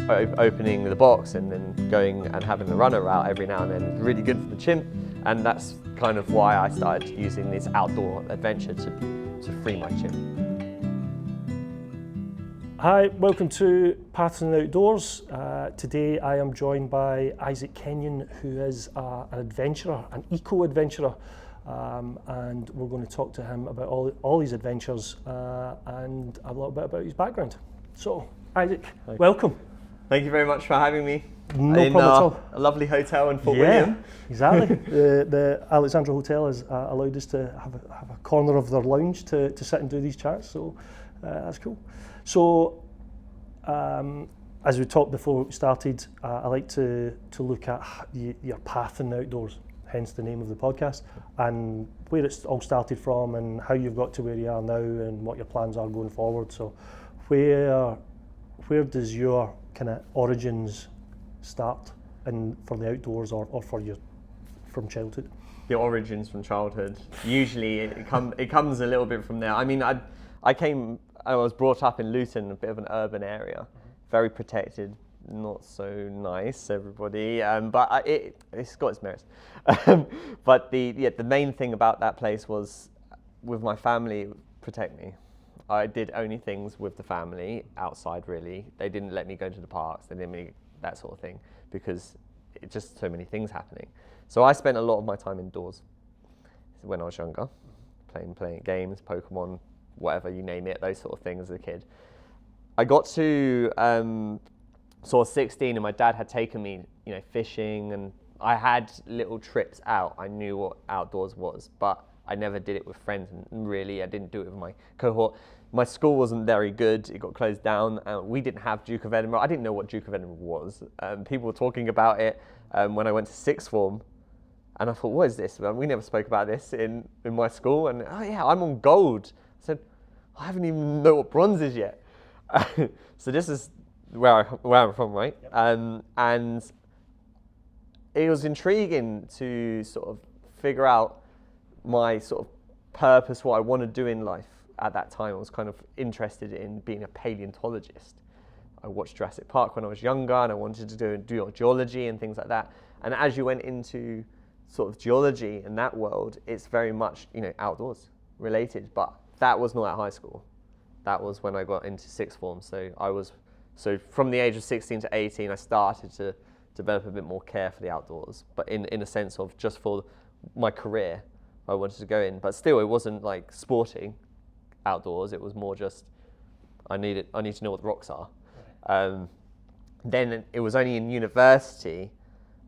opening the box and then going and having the runner route every now and then is really good for the chimp, and that's kind of why I started using this outdoor adventure to free my chimp. Hi, welcome to Paths in the Outdoors. Today I am joined by Isaac Kenyon, who is an adventurer, an eco-adventurer, and we're going to talk to him about all his adventures and a little bit about his background. So, Isaac, welcome. Thank you very much for having me. No problem at all. A lovely hotel in Fort William. Exactly. the Alexandra Hotel has allowed us to have a corner of their lounge to sit and do these chats, so that's cool. So, as we talked before we started, I like to look at your path in the outdoors, hence the name of the podcast, and where it's all started from and how you've got to where you are now and what your plans are going forward. So, where does your kind of origins start for the outdoors or for you from childhood? The origins from childhood. Usually it comes a little bit from there. I mean, I was brought up in Luton, a bit of an urban area, very protected, not so nice, everybody, but it's got its merits. But the main thing about that place was, with my family, protect me. I did only things with the family, outside really. They didn't let me go to the parks, they didn't let me, that sort of thing, because it's just so many things happening. So I spent a lot of my time indoors when I was younger, playing games, Pokemon, whatever you name it, those sort of things as a kid. I got to sort of 16 and my dad had taken me, fishing, and I had little trips out. I knew what outdoors was, but I never did it with friends, and really I didn't do it with my cohort. My school wasn't very good, it got closed down, we didn't have Duke of Edinburgh. I didn't know what Duke of Edinburgh was. People were talking about it when I went to sixth form, and I thought, what is this? We never spoke about this in my school, and oh yeah, I'm on gold. I said, I haven't even know what bronze is yet. So this is where I'm from, right? Yep. And it was intriguing to sort of figure out my sort of purpose, what I want to do in life. At that time, I was kind of interested in being a paleontologist. I watched Jurassic Park when I was younger, and I wanted to do geology and things like that. And as you went into sort of geology and that world, it's very much outdoors related. But that was not at high school. That was when I got into sixth form. So from the age of 16 to 18, I started to develop a bit more care for the outdoors, but in a sense of just for my career, I wanted to go in. But still, it wasn't like sporting outdoors. It was more just I need to know what the rocks are. Then it was only in university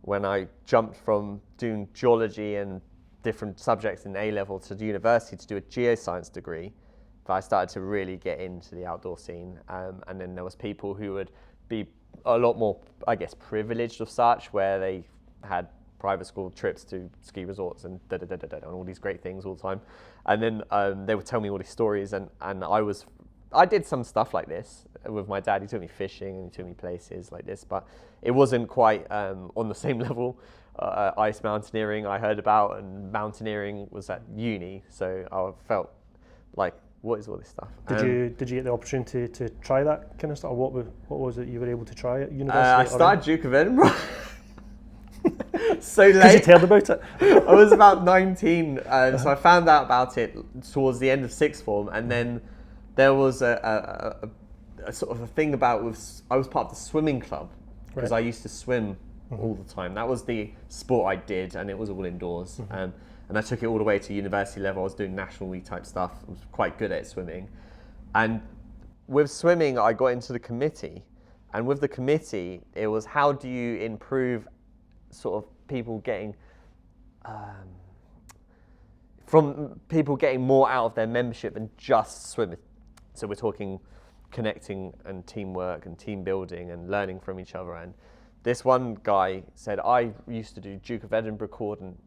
when I jumped from doing geology and different subjects in A-level to university to do a geoscience degree that I started to really get into the outdoor scene. And then there was people who would be a lot more, I guess, privileged of such, where they had private school trips to ski resorts and and all these great things all the time. And then they would tell me all these stories, and I did some stuff like this with my dad. He took me fishing and he took me places like this, but it wasn't quite on the same level. Ice mountaineering I heard about, and mountaineering was at uni, so I felt like, what is all this stuff? Did you get the opportunity to try that kind of stuff? What was it you were able to try at university? I started Duke of Edinburgh. So late. Because you heard about it. I was about 19, so I found out about it towards the end of sixth form, and then there was a sort of a thing about I was part of the swimming club, because I used to swim all the time. That was the sport I did, and it was all indoors. And I took it all the way to university level. I was doing National League type stuff. I was quite good at swimming. And with swimming, I got into the committee. And with the committee, it was, how do you improve sort of people getting more out of their membership than just swimming. So we're talking connecting and teamwork and team building and learning from each other. And this one guy said, I used to do Duke of Edinburgh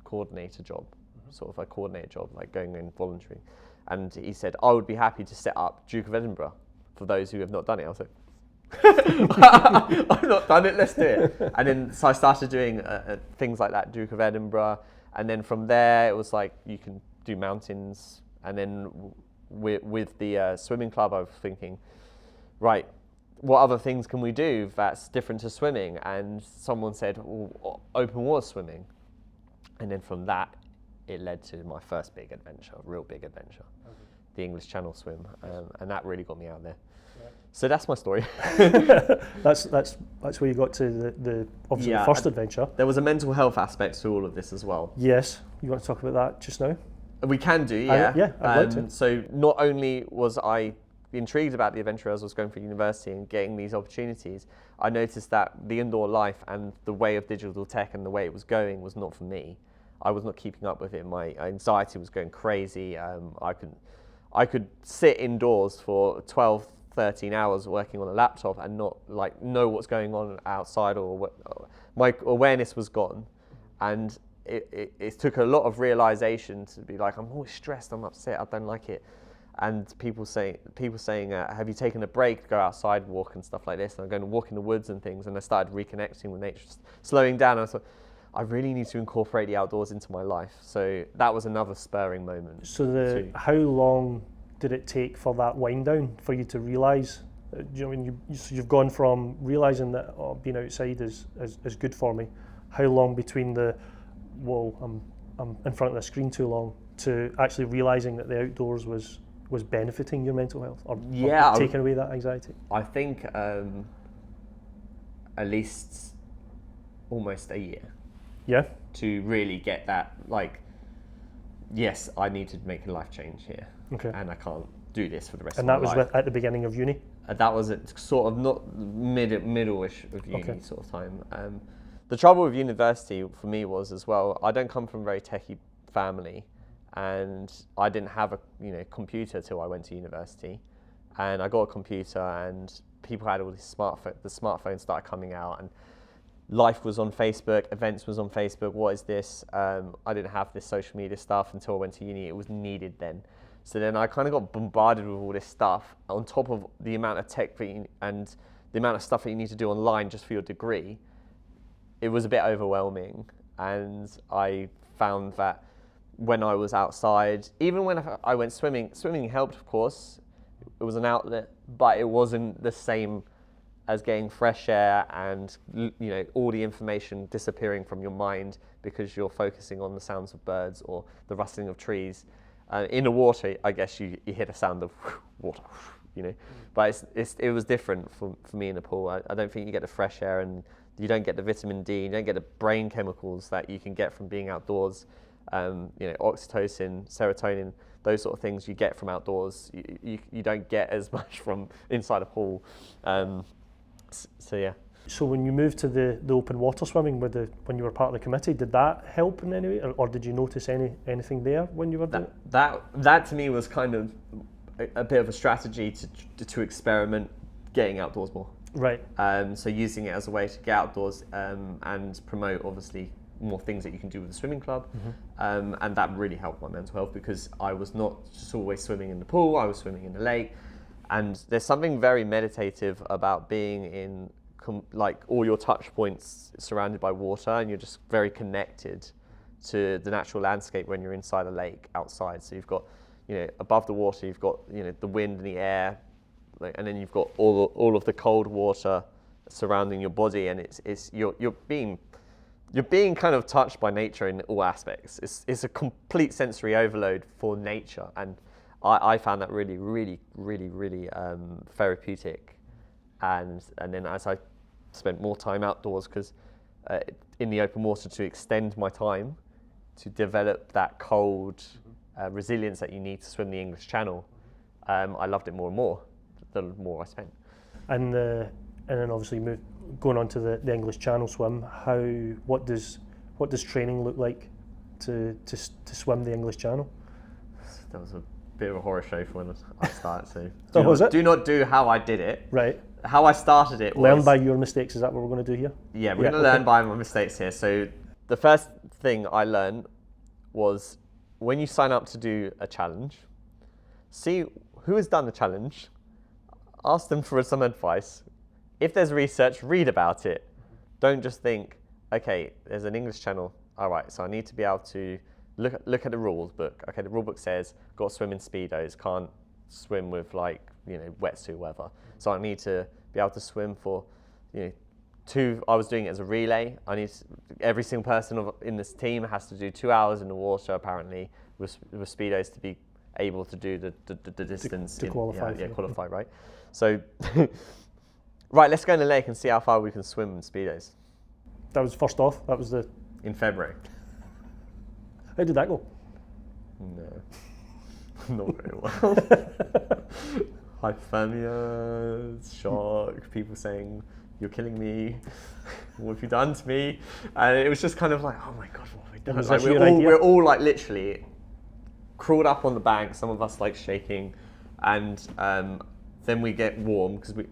coordinator job, sort of a coordinator job, like going in voluntary. And he said, I would be happy to set up Duke of Edinburgh for those who have not done it. I was like, I've not done it, let's do it. And then so I started doing things like that, Duke of Edinburgh, and then from there it was like you can do mountains. And then with the swimming club, I was thinking, right, what other things can we do that's different to swimming? And someone said, well, open water swimming. And then from that, it led to my first big adventure, real big adventure, the English Channel swim. And that really got me out there. Right. So that's my story. That's where you got to the obviously the first adventure. There was a mental health aspect to all of this as well. Yes. You want to talk about that just now? We can do, yeah. I'd like to. So not only was I intrigued about the adventure as I was going for university and getting these opportunities, I noticed that the indoor life and the way of digital tech and the way it was going was not for me. I was not keeping up with it. My anxiety was going crazy. I could sit indoors for 12, 13 hours working on a laptop and not know what's going on outside, or my awareness was gone. And it took a lot of realization to be like, I'm always stressed, I'm upset, I don't like it. And people saying, have you taken a break to go outside, walk and stuff like this? And I'm going to walk in the woods and things. And I started reconnecting with nature, slowing down. And I thought, I really need to incorporate the outdoors into my life. So that was another spurring moment. So how long did it take for that wind down for you to realize? You've gone from realizing that being outside is good for me. How long between I'm in front of the screen too long, to actually realizing that the outdoors was benefiting your mental health, or taking away that anxiety? I think at least almost a year. Yeah. To really get that, yes, I need to make a life change here. Okay. And I can't do this for the rest of my life. And that was at the beginning of uni? That was at sort of not middle-ish of uni sort of time. The trouble with university for me was as well, I don't come from a very techie family, and I didn't have a computer till I went to university. And I got a computer, and people had all these the smartphones started coming out, and life was on Facebook, events was on Facebook. What is this? I didn't have this social media stuff until I went to uni. It was needed then. So then I kind of got bombarded with all this stuff on top of the amount of tech and the amount of stuff that you need to do online just for your degree. It was a bit overwhelming, and I found that when I was outside, even when I went swimming helped, of course. It was an outlet, but it wasn't the same as getting fresh air and all the information disappearing from your mind because you're focusing on the sounds of birds or the rustling of trees. In the water, I guess you hear the sound of water, but it was different for me in the pool. I don't think you get the fresh air, and you don't get the vitamin D, you don't get the brain chemicals that you can get from being outdoors. Oxytocin, serotonin, those sort of things you get from outdoors. You don't get as much from inside a pool. So yeah. So when you moved to the open water swimming when you were part of the committee, did that help in any way, or did you notice anything there when you were doing it? That to me was kind of a bit of a strategy to experiment getting outdoors more. Right. So using it as a way to get outdoors and promote obviously more things that you can do with the swimming club. Mm-hmm. And that really helped my mental health because I was not just always swimming in the pool, I was swimming in the lake. And there's something very meditative about being in all your touch points surrounded by water, and you're just very connected to the natural landscape when you're inside a lake outside. So you've got, above the water, you've got, the wind and the air, and then you've got all of the cold water surrounding your body, and you're being kind of touched by nature in all aspects. It's a complete sensory overload for nature, and I found that really, really, really, really therapeutic. And then as I spent more time outdoors, because in the open water, to extend my time to develop that cold resilience that you need to swim the English Channel, I loved it more and more the more I spent. And then obviously going on to the English Channel swim, what does training look like to swim the English Channel? That was a bit of a horror show for when I started. So do not do how I did it. Right. How I started it was... Learn by your mistakes, is that what we're going to do here? Yeah, we're going to learn by my mistakes here. So the first thing I learned was when you sign up to do a challenge, see who has done the challenge, ask them for some advice. If there's research, read about it. Don't just think, okay, there's an English Channel. All right, so I need to be able to look at the rules book. Okay, the rule book says got to swim in speedos, can't swim with wetsuit, whatever. So I need to be able to swim for, I was doing it as a relay. Every single person in this team has to do 2 hours in the water apparently with speedos to be able to do the distance to qualify. Qualify, right? So, right, let's go in the lake and see how far we can swim in speedos. That was first off. That was in February. How did that go? No, not very well. Hypothermia, shock, people saying, "You're killing me. What have you done to me?" And it was just kind of like, "Oh my god, what have we done?" Like, we're all like literally crawled up on the bank. Some of us like shaking, and then we get warm because we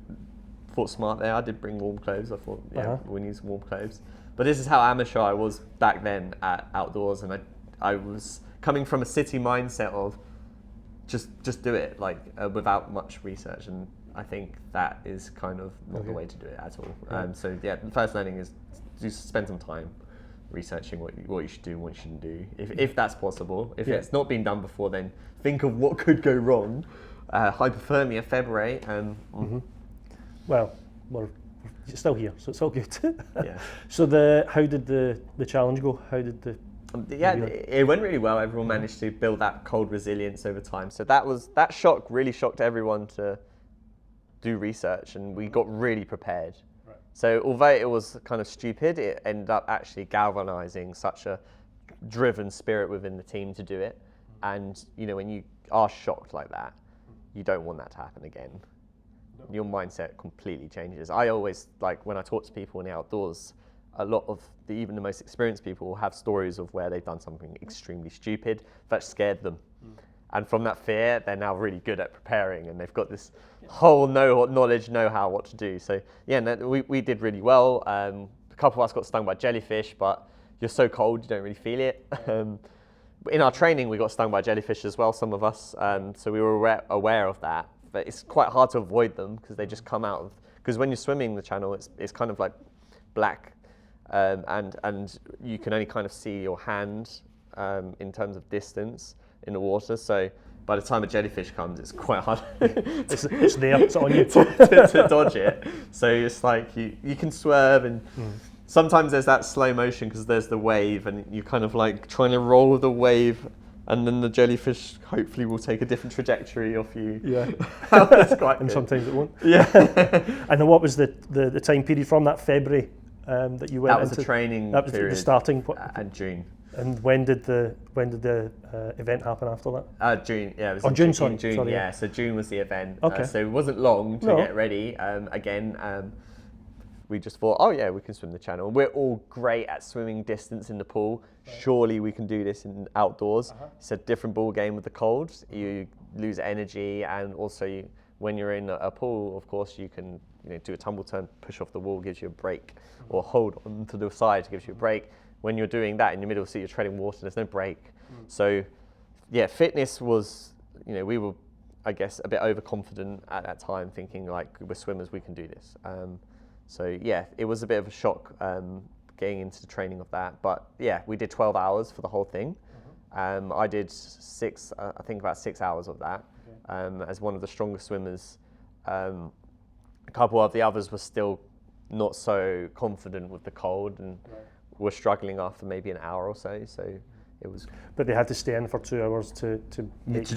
thought smart there. I did bring warm clothes. I thought, we need some warm clothes. But this is how amateur I was back then at outdoors, and I was coming from a city mindset of just do it, like without much research, and I think that is kind of not the way to do it at all. So the first learning is to spend some time researching what you should do and what you shouldn't do, if that's possible. If it's not been done before, then think of what could go wrong. Hypothermia, February. Well, we're still here, so it's all good. Yeah. So how did the challenge go? How did it went really well. Everyone managed to build that cold resilience over time. So that shock really shocked everyone to do research, and we got really prepared. Right. So although it was kind of stupid, it ended up actually galvanizing such a driven spirit within the team to do it. And when you are shocked like that, you don't want that to happen again. No. Your mindset completely changes. I always, like, when I talk to people in the outdoors, a lot of even the most experienced people will have stories of where they've done something extremely stupid that scared them. And from that fear, they're now really good at preparing, and they've got this whole knowledge, know-how, what to do. So we did really well. A couple of us got stung by jellyfish, but you're so cold, you don't really feel it. In our training, we got stung by jellyfish as well, some of us. So we were aware of that. But it's quite hard to avoid them because they just come out of, because when you're swimming the channel, it's kind of like black, and you can only kind of see your hand in terms of distance in the water. So by the time a jellyfish comes, it's quite hard. it's there, it's on you to dodge it. So it's like you can swerve, and sometimes there's that slow motion because there's the wave, and you kind of like trying to roll the wave, and then the jellyfish hopefully will take a different trajectory off you. Yeah. That's quite and good. Sometimes it won't. Yeah. And then what was the time period from that February that you went into? That was the training that was period. The starting. And June. And when did the event happen after that? June, yeah. It was in June, sorry. Yeah, so June was the event. Okay. So it wasn't long to get ready. We just thought, oh yeah, we can swim the channel. We're all great at swimming distance in the pool. Right. Surely we can do this in outdoors. It's a different ball game with the cold. You lose energy, and also when you're in a pool, of course, you can do a tumble turn, push off the wall, gives you a break, or hold on to the side, gives you a break. When you're doing that in the middle of the sea, you're treading water, there's no break. So yeah, fitness was, we were, I guess, a bit overconfident at that time, thinking like, we're swimmers, we can do this. So yeah, it was a bit of a shock getting into the training of that. But yeah, we did 12 hours for the whole thing. I did about 6 hours of that as one of the strongest swimmers. A couple of the others were still not so confident with the cold, and were struggling after maybe an hour or so. So it was. But they had to stay in for 2 hours to do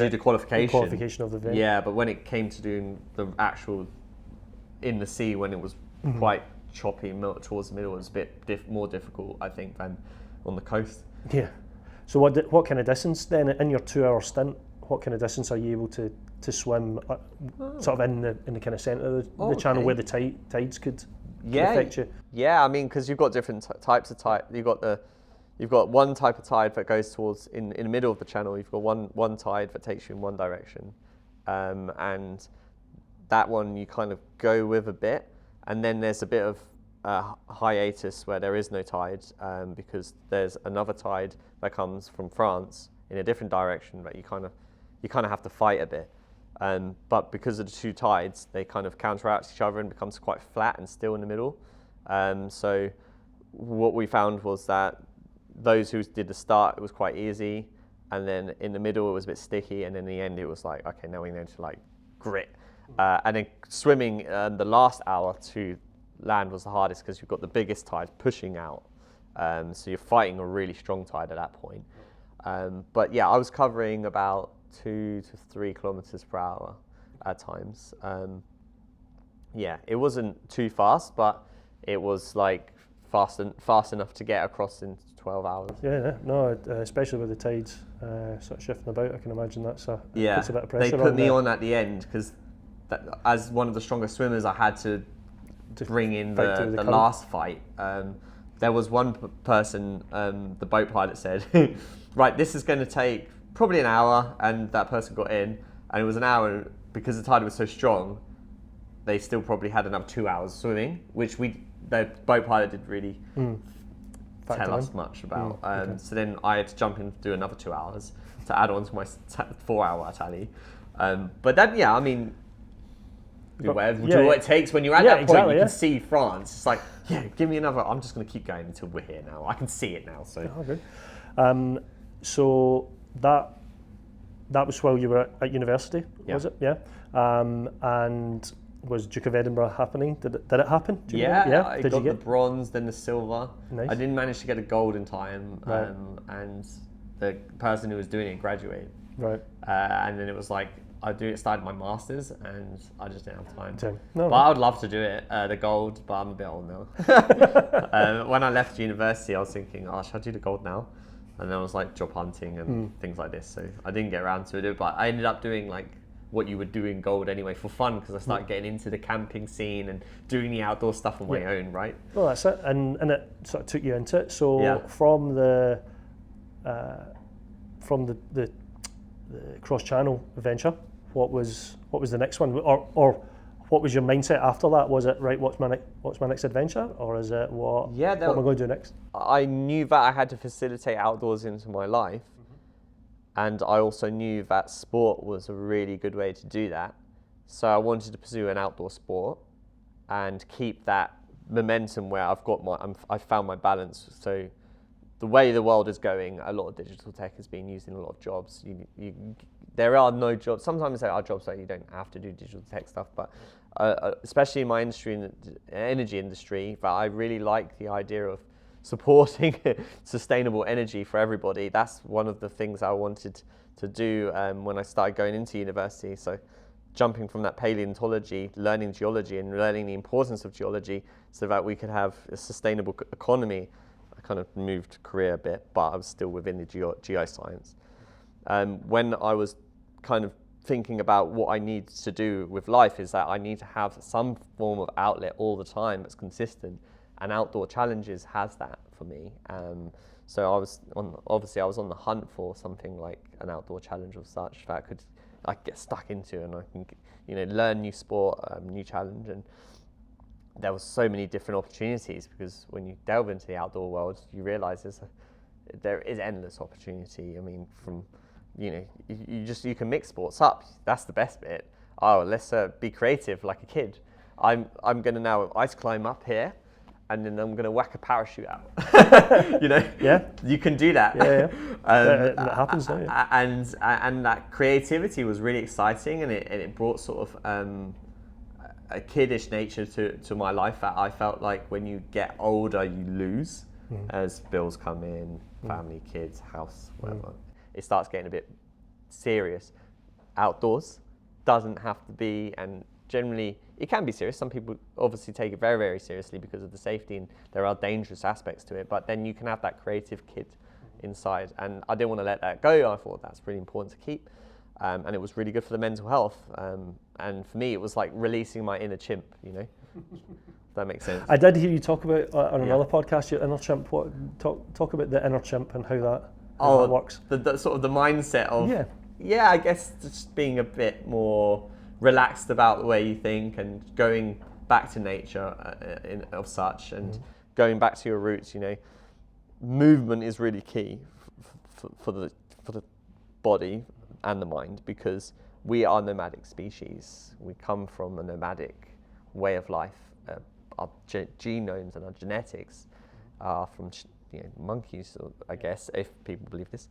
the qualification. The qualification of the event. Yeah, but when it came to doing the actual in the sea, when it was quite choppy towards the middle, it was a bit more difficult, I think, than on the coast. Yeah. So what kind of distance then in your 2 hour stint? What kind of distance are you able to swim sort of in the kind of centre of the channel where the tides could affect you? Yeah, I mean, because you've got different types of tide. You've got one type of tide that goes towards in the middle of the channel. You've got one tide that takes you in one direction, and that one you kind of go with a bit, and then there's a bit of hiatus where there is no tide because there's another tide that comes from France in a different direction that you kind of have to fight a bit. But because of the two tides, they kind of counteract each other and becomes quite flat and still in the middle. So what we found was that those who did the start, it was quite easy, and then in the middle it was a bit sticky, and in the end it was like, okay, now we need to like grit And then swimming the last hour to land was the hardest because you've got the biggest tide pushing out. So you're fighting a really strong tide at that point. But yeah, I was covering about 2 to 3 kilometers per hour at times. Yeah, it wasn't too fast, but it was like fast enough to get across in 12 hours. Yeah, no, especially with the tides sort of shifting about, I can imagine puts a bit of pressure they on put me on at the end because as one of the strongest swimmers, I had to bring in the last fight. There was one person, the boat pilot said, right, this is going to take probably an hour, and that person got in, and it was an hour because the tide was so strong. They still probably had another 2 hours swimming, which the boat pilot didn't really tell us much about. Okay. So then I had to jump in and do another 2 hours to add on to my 4-hour tally. But then, yeah, I mean, do what it takes. When you're at that point, you can see France. It's like, yeah, give me another. I'm just going to keep going until we're here now. I can see it now. So, good. So that was while you were at university, was it? Yeah. And was Duke of Edinburgh happening? Did it happen? I got the bronze, then the silver. Nice. I didn't manage to get a gold in time, Right. And the person who was doing it graduated. Right. And then it was like started my masters, and I just didn't have time. No. I would love to do it, the gold, but I'm a bit old now. When I left university, I was thinking, should I do the gold now? And then I was like job hunting and things like this, so I didn't get around to it. But I ended up doing like what you would do in gold anyway for fun, because I started getting into the camping scene and doing the outdoor stuff on my own, right? Well, that's it, and it sort of took you into it. So from the cross-channel adventure, what was the next one, or what was your mindset after that? Was it right? What's my next adventure, or is it what am I going to do next? I knew that I had to facilitate outdoors into my life. And I also knew that sport was a really good way to do that. So I wanted to pursue an outdoor sport and keep that momentum where I've found my balance. So the way the world is going, a lot of digital tech is being used in a lot of jobs. There are no jobs. Sometimes there are jobs that you don't have to do digital tech stuff, but especially in my industry, in the energy industry, that I really like the idea of supporting sustainable energy for everybody. That's one of the things I wanted to do when I started going into university. So jumping from that paleontology, learning geology and learning the importance of geology so that we could have a sustainable economy. I kind of moved career a bit, but I was still within the geoscience. When I was kind of thinking about what I need to do with life, is that I need to have some form of outlet all the time that's consistent. And Outdoor Challenges has that for me. So I was on the hunt for something like an outdoor challenge of such that I could get stuck into, and I can learn new sport, new challenge. And there was so many different opportunities, because when you delve into the outdoor world, you realise there is endless opportunity. I mean, from you can mix sports up. That's the best bit. Let's be creative like a kid. I'm going to now ice climb up here, and then I'm going to whack a parachute out. Yeah, you can do that. Yeah. It happens now. Yeah. And that creativity was really exciting, and it brought sort of a kiddish nature to my life that I felt like when you get older you lose as bills come in, family, kids, house, whatever. It starts getting a bit serious. Outdoors doesn't have to be, and generally it can be serious. Some people obviously take it very, very seriously because of the safety, and there are dangerous aspects to it, but then you can have that creative kid inside, and I didn't want to let that go. I thought that's really important to keep, and it was really good for the mental health, and for me it was like releasing my inner chimp, if that makes sense. I did hear you talk about on another podcast your inner chimp. Talk about the inner chimp and how that works. The sort of the mindset of I guess just being a bit more relaxed about the way you think, and going back to nature of such, and going back to your roots. Movement is really key for the body and the mind, because we are nomadic species. We come from a nomadic way of life. Our genomes and our genetics are from monkeys, I guess, if people believe this.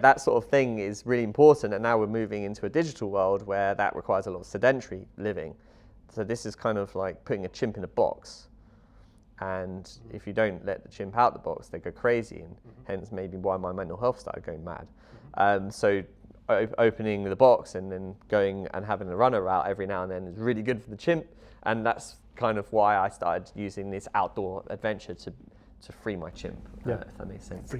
That sort of thing is really important, and now we're moving into a digital world where that requires a lot of sedentary living. So this is kind of like putting a chimp in a box, and if you don't let the chimp out the box, they go crazy, and hence maybe why my mental health started going mad. So opening the box and then going and having a runner out every now and then is really good for the chimp, and that's kind of why I started using this outdoor adventure to free my chimp, if that makes sense.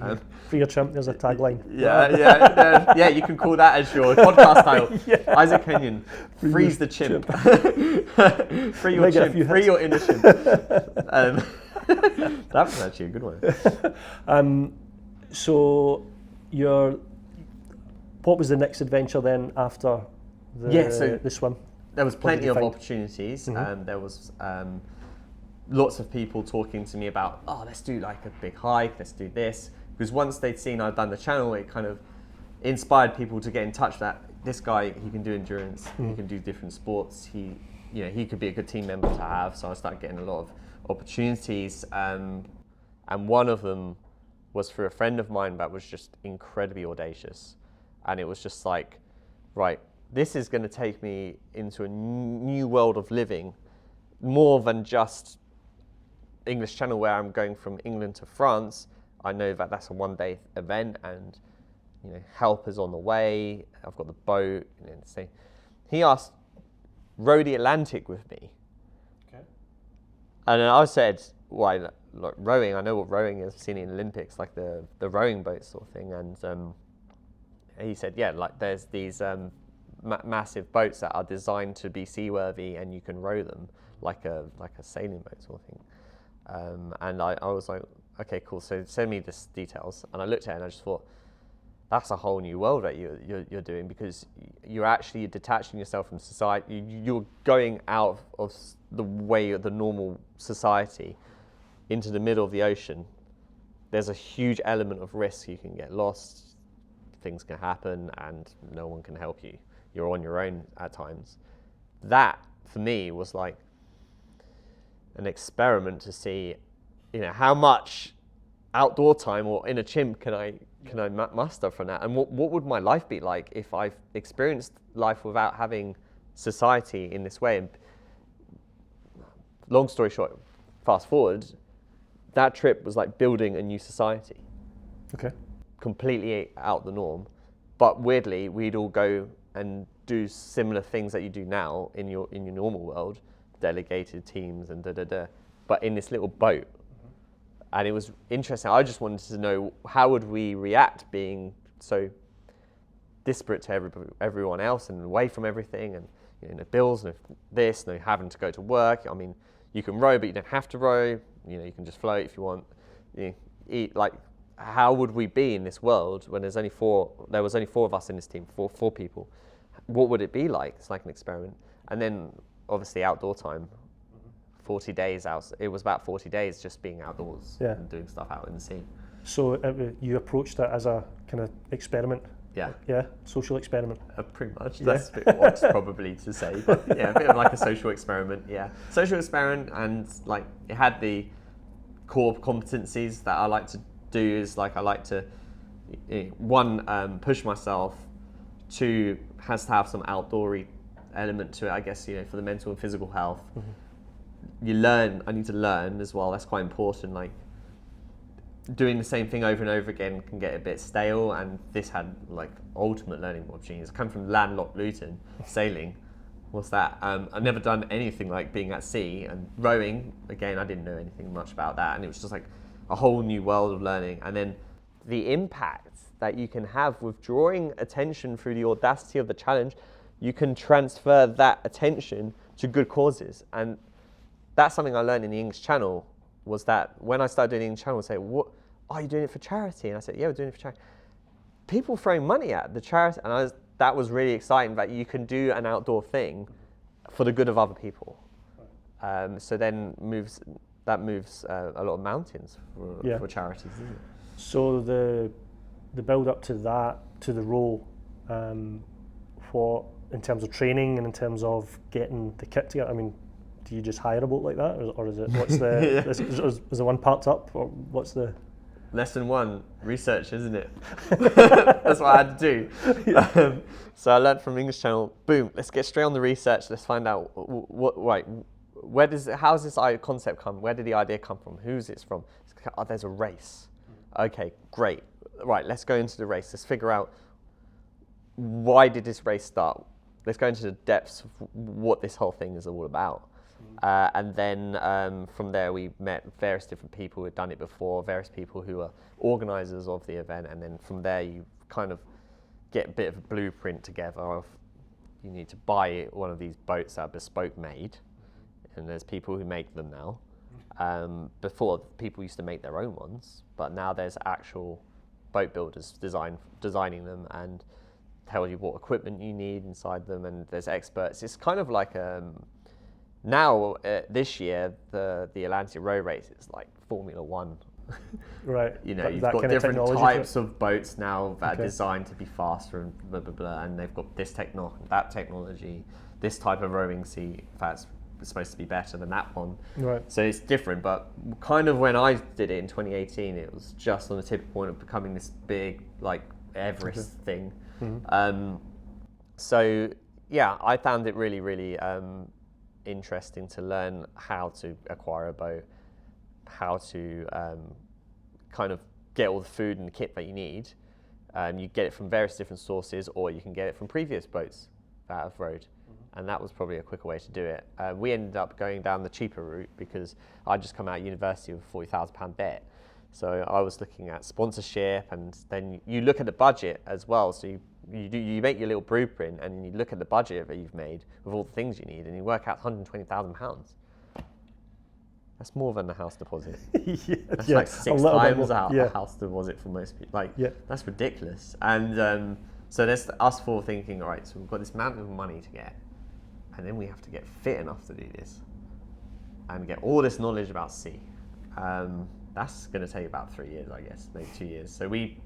Free your chimp, there's a tagline. Yeah, you can call that as your podcast title. Isaac Kenyon, freeze the chimp. Free your chimp, free your inner chimp. That was actually a good one. So what was the next adventure then after the swim? There was plenty of opportunities. There was lots of people talking to me about, let's do like a big hike, let's do this. Because once they'd seen I'd done the channel, it kind of inspired people to get in touch that this guy, he can do endurance, he can do different sports, he could be a good team member to have. So I started getting a lot of opportunities. And one of them was for a friend of mine that was just incredibly audacious. And it was just like, right, this is going to take me into a new world of living, more than just English Channel where I'm going from England to France. I know that that's a one-day event, and help is on the way. I've got the boat. So he asked, row the Atlantic with me. Okay. And then I said, why? Like rowing, I know what rowing is. I've seen it in Olympics, like the rowing boat sort of thing. And he said, yeah, like there's these massive boats that are designed to be seaworthy, and you can row them like a sailing boat sort of thing. And I was like, okay, cool. So send me this details. And I looked at it and I just thought, that's a whole new world that you're doing, because you're actually detaching yourself from society. You're going out of the way of the normal society into the middle of the ocean. There's a huge element of risk. You can get lost, things can happen, and no one can help you. You're on your own at times. That, for me, was like an experiment to see, how much outdoor time or inner chimp can I muster from that, and what would my life be like if I've experienced life without having society in this way. And long story short, fast forward, that trip was like building a new society. Okay. Completely out the norm, but weirdly, we'd all go and do similar things that you do now in your normal world, delegated teams and but in this little boat. And it was interesting. I just wanted to know, how would we react being so disparate to everyone else and away from everything, and no bills, no this, no having to go to work. I mean, you can row, but you don't have to row. You can just float if you want. Eat. Like, how would we be in this world when there was only four of us in this team, four people? What would it be like? It's like an experiment. And then obviously outdoor time. 40 days out. It was about 40 days just being outdoors and doing stuff out in the sea. So you approached it as a kind of experiment. Yeah, social experiment. Pretty much. That's a bit odd probably to say, but yeah, a bit of like a social experiment. Yeah, social experiment, and like it had the core competencies that I like to do. Is like I like to one, push myself. Two, has to have some outdoory element to it. I guess for the mental and physical health. Mm-hmm. I need to learn as well. That's quite important. Like doing the same thing over and over again can get a bit stale, and this had like ultimate learning opportunities. I come from landlocked Luton, sailing. What's that? I've never done anything like being at sea, and rowing, again, I didn't know anything much about that, and it was just like a whole new world of learning. And then the impact that you can have with drawing attention through the audacity of the challenge, you can transfer that attention to good causes. And that's something I learned in the English Channel, was that when I started doing the English Channel, I'd say, what, are you doing it for charity? And I said, yeah, we're doing it for charity. People throwing money at the charity, and that was really exciting, that you can do an outdoor thing for the good of other people. So then moves a lot of mountains for charities, isn't it? So the build up to that, to the role, what in terms of training and in terms of getting the kit together, I mean, do you just hire a boat like that, or is it what's the is the one parked up, or what's the Lesson 1, research, isn't it? That's what I had to do. Yeah. So I learned from English Channel, boom, let's get straight on the research, let's find out how's this concept come, where did the idea come from, who's it from? Oh, there's a race. Okay, great. Right, let's go into the race, let's figure out why did this race start? Let's go into the depths of what this whole thing is all about. And then from there we met various different people who had done it before, various people who are organisers of the event, and then from there you kind of get a bit of a blueprint together of you need to buy one of these boats that are bespoke made, and there's people who make them now. Before, people used to make their own ones, but now there's actual boat builders designing them and tell you what equipment you need inside them, and there's experts. It's kind of like now this year the Atlantic Row race is like Formula One. Right. You know, you've got different types of boats now that are designed to be faster and blah blah blah, and they've got this that technology, this type of rowing seat that's supposed to be better than that one. Right. So it's different, but kind of when I did it in 2018, it was just on the tipping point of becoming this big like Everest thing. Mm-hmm. So yeah, I found it really, really interesting to learn how to acquire a boat, how to kind of get all the food and the kit that you need. You get it from various different sources, or you can get it from previous boats that have rowed. And that was probably a quicker way to do it. We ended up going down the cheaper route because I'd just come out of university with a £40,000 debt. So I was looking at sponsorship, and then you look at the budget as well. So you make your little blueprint, and you look at the budget that you've made with all the things you need, and you work out £120,000. That's more than a house deposit. That's like 6 times a house deposit for most people. Like, that's ridiculous. And so there's us four thinking, all right, so we've got this amount of money to get, and then we have to get fit enough to do this and get all this knowledge about sea. That's going to take about 3 years, I guess, maybe 2 years. So we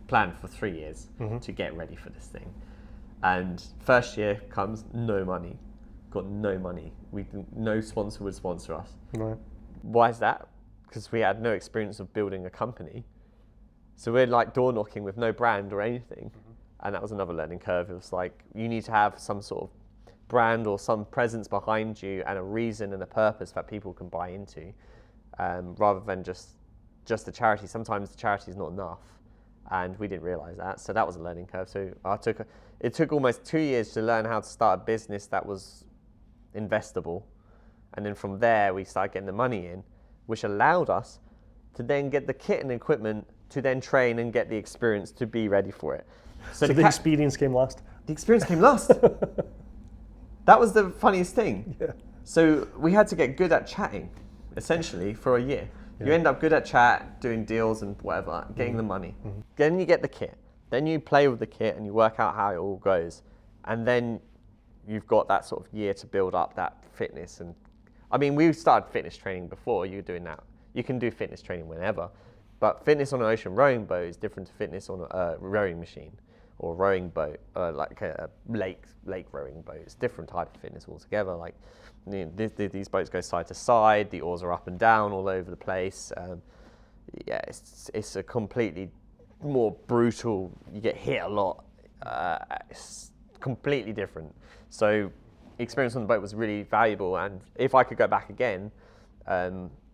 planned for 3 years to get ready for this thing. And first year comes, no money. Got no money. No sponsor would sponsor us. Right. Why is that? Because we had no experience of building a company. So we're like door knocking with no brand or anything. And that was another learning curve. It was like, you need to have some sort of brand or some presence behind you and a reason and a purpose that people can buy into, rather than just a charity. Sometimes the charity is not enough, and we didn't realize that. So that was a learning curve. So it took almost 2 years to learn how to start a business that was investable, and then from there we started getting the money in, which allowed us to then get the kit and equipment to then train and get the experience to be ready for it. So the experience came last. The experience came last. That was the funniest thing. Yeah. So we had to get good at chatting, essentially, for a year. Yeah. You end up good at chat, doing deals and whatever, getting the money. Then you get the kit. Then you play with the kit and you work out how it all goes. And then you've got that sort of year to build up that fitness. And I mean, we started fitness training before. You were doing that. You can do fitness training whenever. But fitness on an ocean rowing boat is different to fitness on a rowing machine or rowing boat, like a lake rowing boat. It's a different type of fitness altogether. Like, you know, these boats go side to side, the oars are up and down all over the place. Yeah, it's a completely more brutal, you get hit a lot. It's completely different. So experience on the boat was really valuable, and if I could go back again,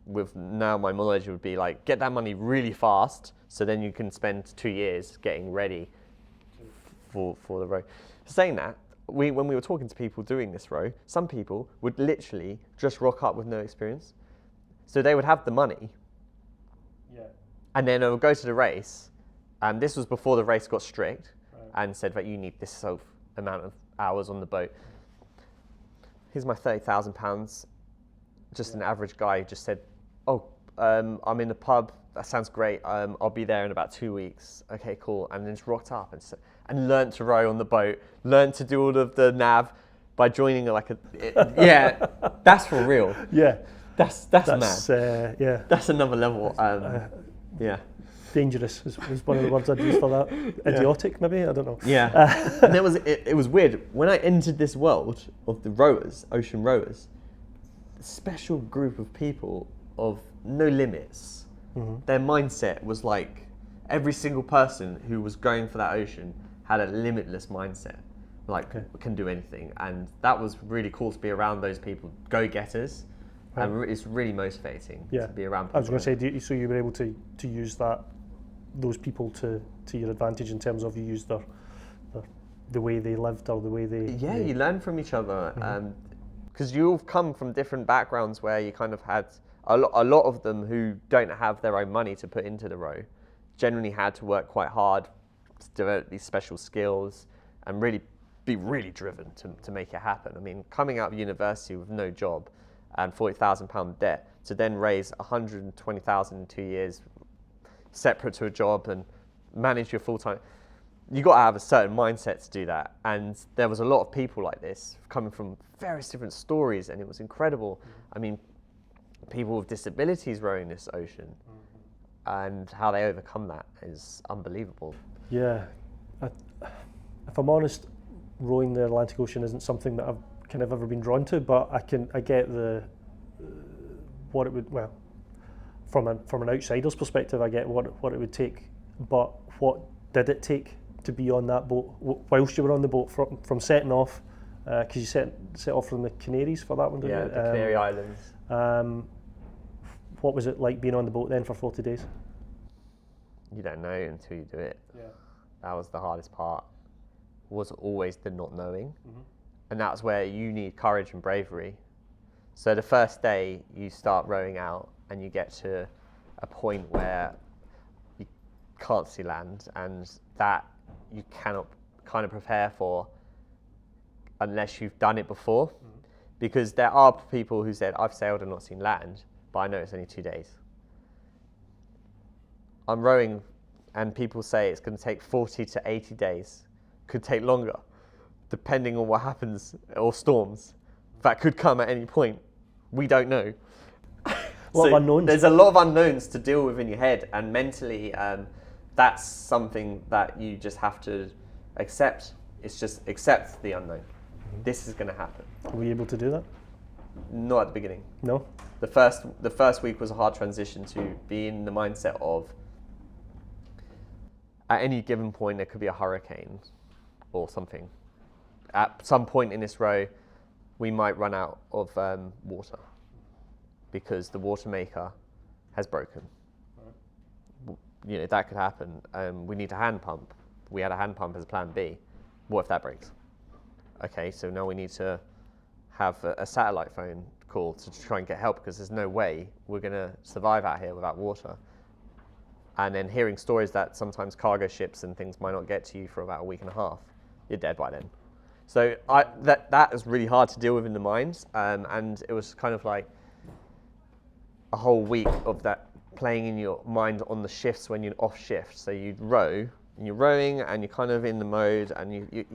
with now my knowledge, would be like, get that money really fast, so then you can spend 2 years getting ready for the row. Saying that, when we were talking to people doing this row, some people would literally just rock up with no experience. So they would have the money, and then they would go to the race, and this was before the race got strict, and said that you need this sort of amount of hours on the boat. Here's my £30,000. Just an average guy who just said, oh, I'm in the pub, that sounds great, I'll be there in about 2 weeks. Okay, cool. And then just rocked up and learned to row on the boat, learned to do all of the nav by joining yeah, that's for real. Yeah. That's mad. Yeah. That's another level. Yeah. Dangerous was one of the words I'd use for that. Idiotic, maybe? I don't know. Yeah. And it was weird. When I entered this world of the rowers, ocean rowers, special group of people of no limits. Their mindset was like every single person who was going for that ocean had a limitless mindset, like can do anything, and that was really cool to be around those people, go-getters, and it's really motivating to be around people. I was going to say, so you were able to use those people to your advantage in terms of you used the way they lived or the way they... Yeah, you learn from each other, because you all come from different backgrounds where you kind of had a lot of them who don't have their own money to put into the row, generally had to work quite hard to develop these special skills and really be really driven to make it happen. I mean, coming out of university with no job and £40,000 debt to then raise 120,000 in 2 years separate to a job and manage your full-time, you got to have a certain mindset to do that. And there was a lot of people like this coming from various different stories, and it was incredible. I mean, people with disabilities rowing this ocean, and how they overcome that is unbelievable. Yeah, if I'm honest, rowing the Atlantic Ocean isn't something that I've kind of ever been drawn to, but I get what it would, well, from an outsider's perspective, I get what it would take. But what did it take to be on that boat whilst you were on the boat from setting off? Because you set off from the Canaries for that one, didn't you? Yeah, the Canary Islands. What was it like being on the boat then for 40 days? You don't know until you do it. Yeah. That was the hardest part. Was always the not knowing, and that's where you need courage and bravery. So the first day you start rowing out and you get to a point where you can't see land, and that you cannot kind of prepare for unless you've done it before, because there are people who said, I've sailed and not seen land, but I know it's only 2 days. I'm rowing and people say it's going to take 40 to 80 days. Could take longer, depending on what happens, or storms that could come at any point. We don't know. A lot of unknowns. There's a lot of unknowns to deal with in your head, and mentally, that's something that you just have to accept. It's just accept the unknown. This is going to happen. Were you able to do that? Not at the beginning. No. The first week was a hard transition to be in the mindset of, at any given point there could be a hurricane or something. At some point in this row, we might run out of water because the water maker has broken. You know, that could happen. We need a hand pump. We had a hand pump as plan B. What if that breaks? Okay, so now we need to have a satellite phone call to try and get help, because there's no way we're going to survive out here without water. And then hearing stories that sometimes cargo ships and things might not get to you for about a week and a half. You're dead by then. So that is really hard to deal with in the mind, and it was kind of like a whole week of that playing in your mind on the shifts when you're off shift. So you'd row, and you're rowing, and you're kind of in the mode, and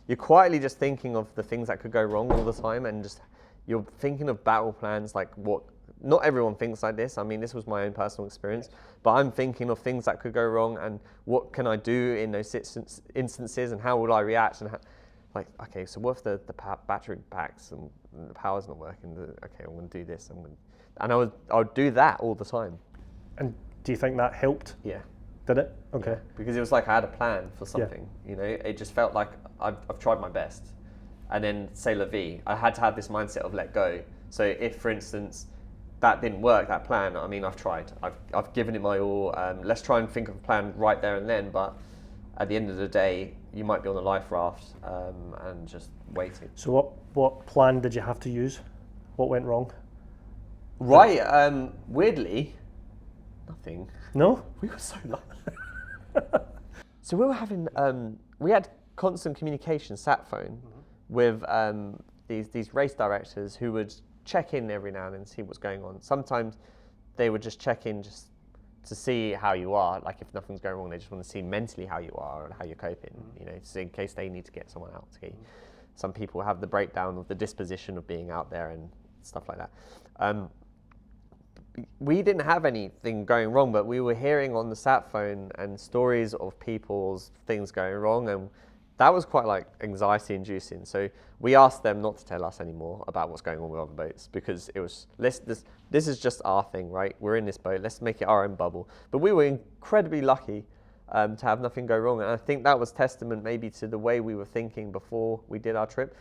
you're quietly just thinking of the things that could go wrong all the time, and just you're thinking of battle plans, like what. Not everyone thinks like this. I mean, this was my own personal experience, but I'm thinking of things that could go wrong, and what can I do in those instances, and how would I react? And like, okay, so what if the battery packs and the power's not working? Okay, I'm going to do this. And I would do that all the time. And do you think that helped? Yeah. Did it? Okay. Yeah, because it was like I had a plan for something. Yeah. You know, it just felt like I've tried my best. And then, c'est la vie. I had to have this mindset of let go. So if, for instance, that didn't work, that plan, I mean, I've tried. I've given it my all. Let's try and think of a plan right there and then, but at the end of the day, you might be on a life raft and just waiting. So what plan did you have to use? What went wrong? Right, weirdly, nothing. No? We were so lucky. So we were having, we had constant communication, sat phone, with these race directors who would check in every now and then, see what's going on. Sometimes they would just check in just to see how you are. Like if nothing's going wrong, they just want to see mentally how you are and how you're coping. You know, so in case they need to get someone out to get you. Some people have the breakdown of the disposition of being out there and stuff like that. We didn't have anything going wrong, but we were hearing on the sat phone and stories of people's things going wrong, and that was quite like anxiety inducing. So we asked them not to tell us anymore about what's going on with other boats, because it was, this is just our thing, right? We're in this boat, let's make it our own bubble. But we were incredibly lucky to have nothing go wrong. And I think that was testament maybe to the way we were thinking before we did our trip,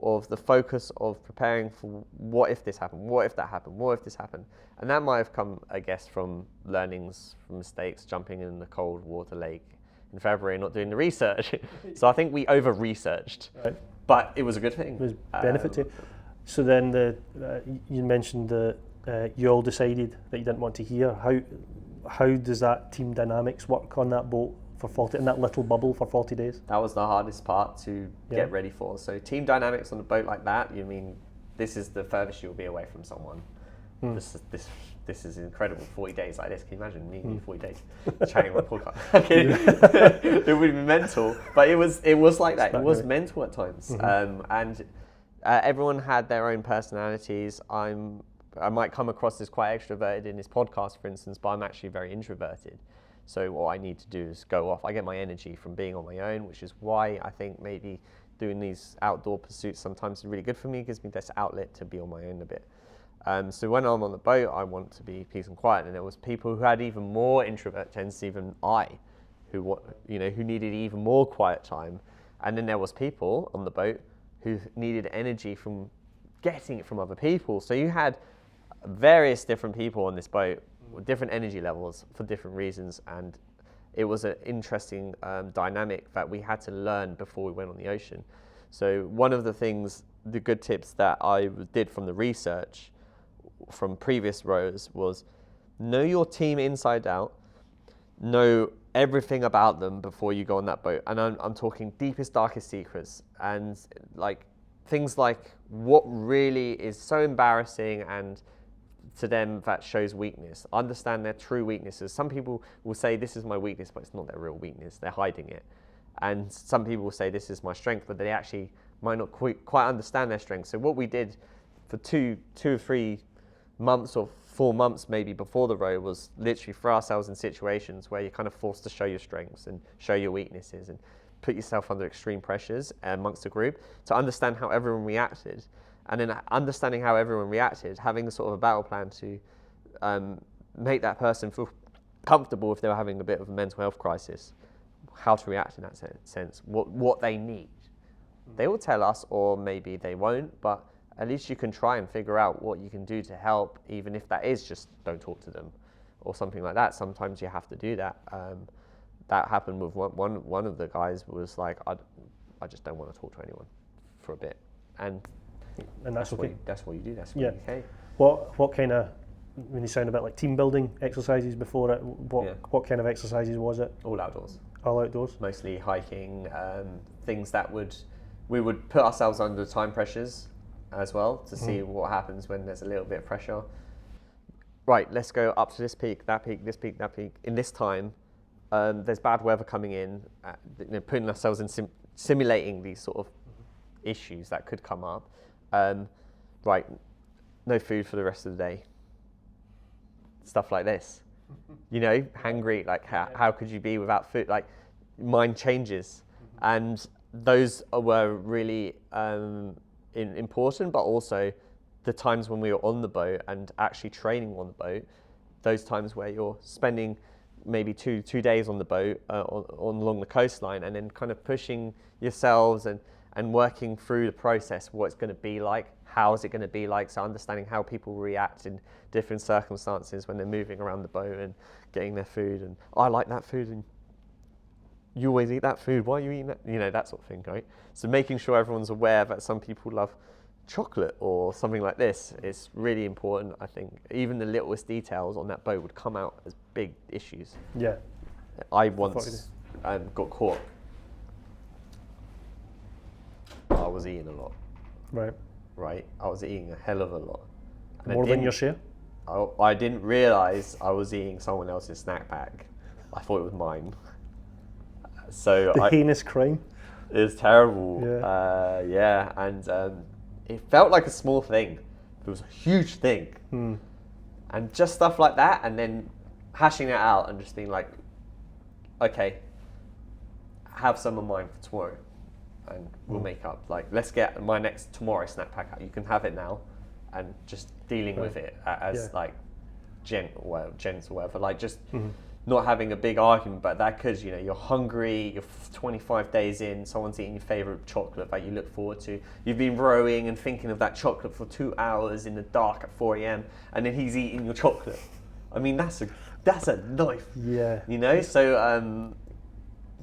of the focus of preparing for what if this happened, what if that happened, what if this happened. And that might have come, I guess, from learnings, from mistakes, jumping in the cold water lake in February, not doing the research. So I think we over-researced, but it was a good thing. It was benefit to you. So then you mentioned that you all decided that you didn't want to hear. How does that team dynamics work on that boat for 40, in that little bubble for 40 days? That was the hardest part to get ready for. So team dynamics on a boat like that, you mean, this is the furthest you'll be away from someone. This is incredible. 40 days like this. Can you imagine me in 40 days chatting on a podcast? It would be mental, but it was like that. It was mental at times, and everyone had their own personalities. I might come across as quite extroverted in this podcast, for instance, but I'm actually very introverted. So what I need to do is go off. I get my energy from being on my own, which is why I think maybe doing these outdoor pursuits sometimes is really good for me. It gives me this outlet to be on my own a bit. So when I'm on the boat, I want to be peace and quiet. And there was people who had even more introvert tendency than I, who needed even more quiet time. And then there was people on the boat who needed energy from getting it from other people. So you had various different people on this boat with different energy levels for different reasons. And it was an interesting dynamic that we had to learn before we went on the ocean. So one of the things, the good tips that I did from the research from previous rows was know your team inside out, know everything about them before you go on that boat. And I'm talking deepest, darkest secrets, and like things like what really is so embarrassing and to them that shows weakness. Understand their true weaknesses. Some people will say this is my weakness, but it's not their real weakness. They're hiding it. And some people will say this is my strength, but they actually might not quite understand their strength. So what we did for two or 3 months or 4 months maybe before the row was literally throw ourselves in situations where you're kind of forced to show your strengths and show your weaknesses and put yourself under extreme pressures amongst a group to understand how everyone reacted. And then understanding how everyone reacted, having a sort of a battle plan to make that person feel comfortable if they were having a bit of a mental health crisis, how to react in that sense, what they need. They will tell us, or maybe they won't, but at least you can try and figure out what you can do to help, even if that is just don't talk to them or something like that. Sometimes you have to do that. That happened with one of the guys was like, I just don't want to talk to anyone for a bit. And that's okay. That's what you do. That's really okay. What kind of, when you sound a bit like team building exercises before it, what kind of exercises was it? All outdoors. All outdoors? Mostly hiking, things that we would put ourselves under time pressures as well to see what happens when there's a little bit of pressure. Right, let's go up to this peak, that peak, this peak, that peak. In this time, there's bad weather coming in, putting ourselves in simulating these sort of issues that could come up. Right, no food for the rest of the day. Stuff like this. Hangry, like how could you be without food? Like, mind changes. And those were really important, but also the times when we were on the boat and actually training on the boat, those times where you're spending maybe two days on the boat along the coastline, and then kind of pushing yourselves and working through the process, what it's going to be like, how is it going to be like, so understanding how people react in different circumstances when they're moving around the boat and getting their food, and I like that food and you always eat that food, why are you eating that? That sort of thing, right? So making sure everyone's aware that some people love chocolate or something like this is really important, I think. Even the littlest details on that boat would come out as big issues. Yeah. I once got caught. I was eating a lot. Right? I was eating a hell of a lot. And more than your share? I didn't realise I was eating someone else's snack bag. I thought it was mine. So the heinous crime. It was terrible. Yeah. And it felt like a small thing. It was a huge thing. And just stuff like that, and then hashing it out and just being like, okay, have some of mine for tomorrow. and we'll make up. Like, let's get my next tomorrow snack pack out. You can have it now, and just dealing with it as like gentle or whatever. Like just not having a big argument, but that because you're hungry. You're 25 days in. Someone's eating your favorite chocolate that you look forward to. You've been rowing and thinking of that chocolate for 2 hours in the dark at 4 a.m. and then he's eating your chocolate. I mean, that's a knife. Yeah. So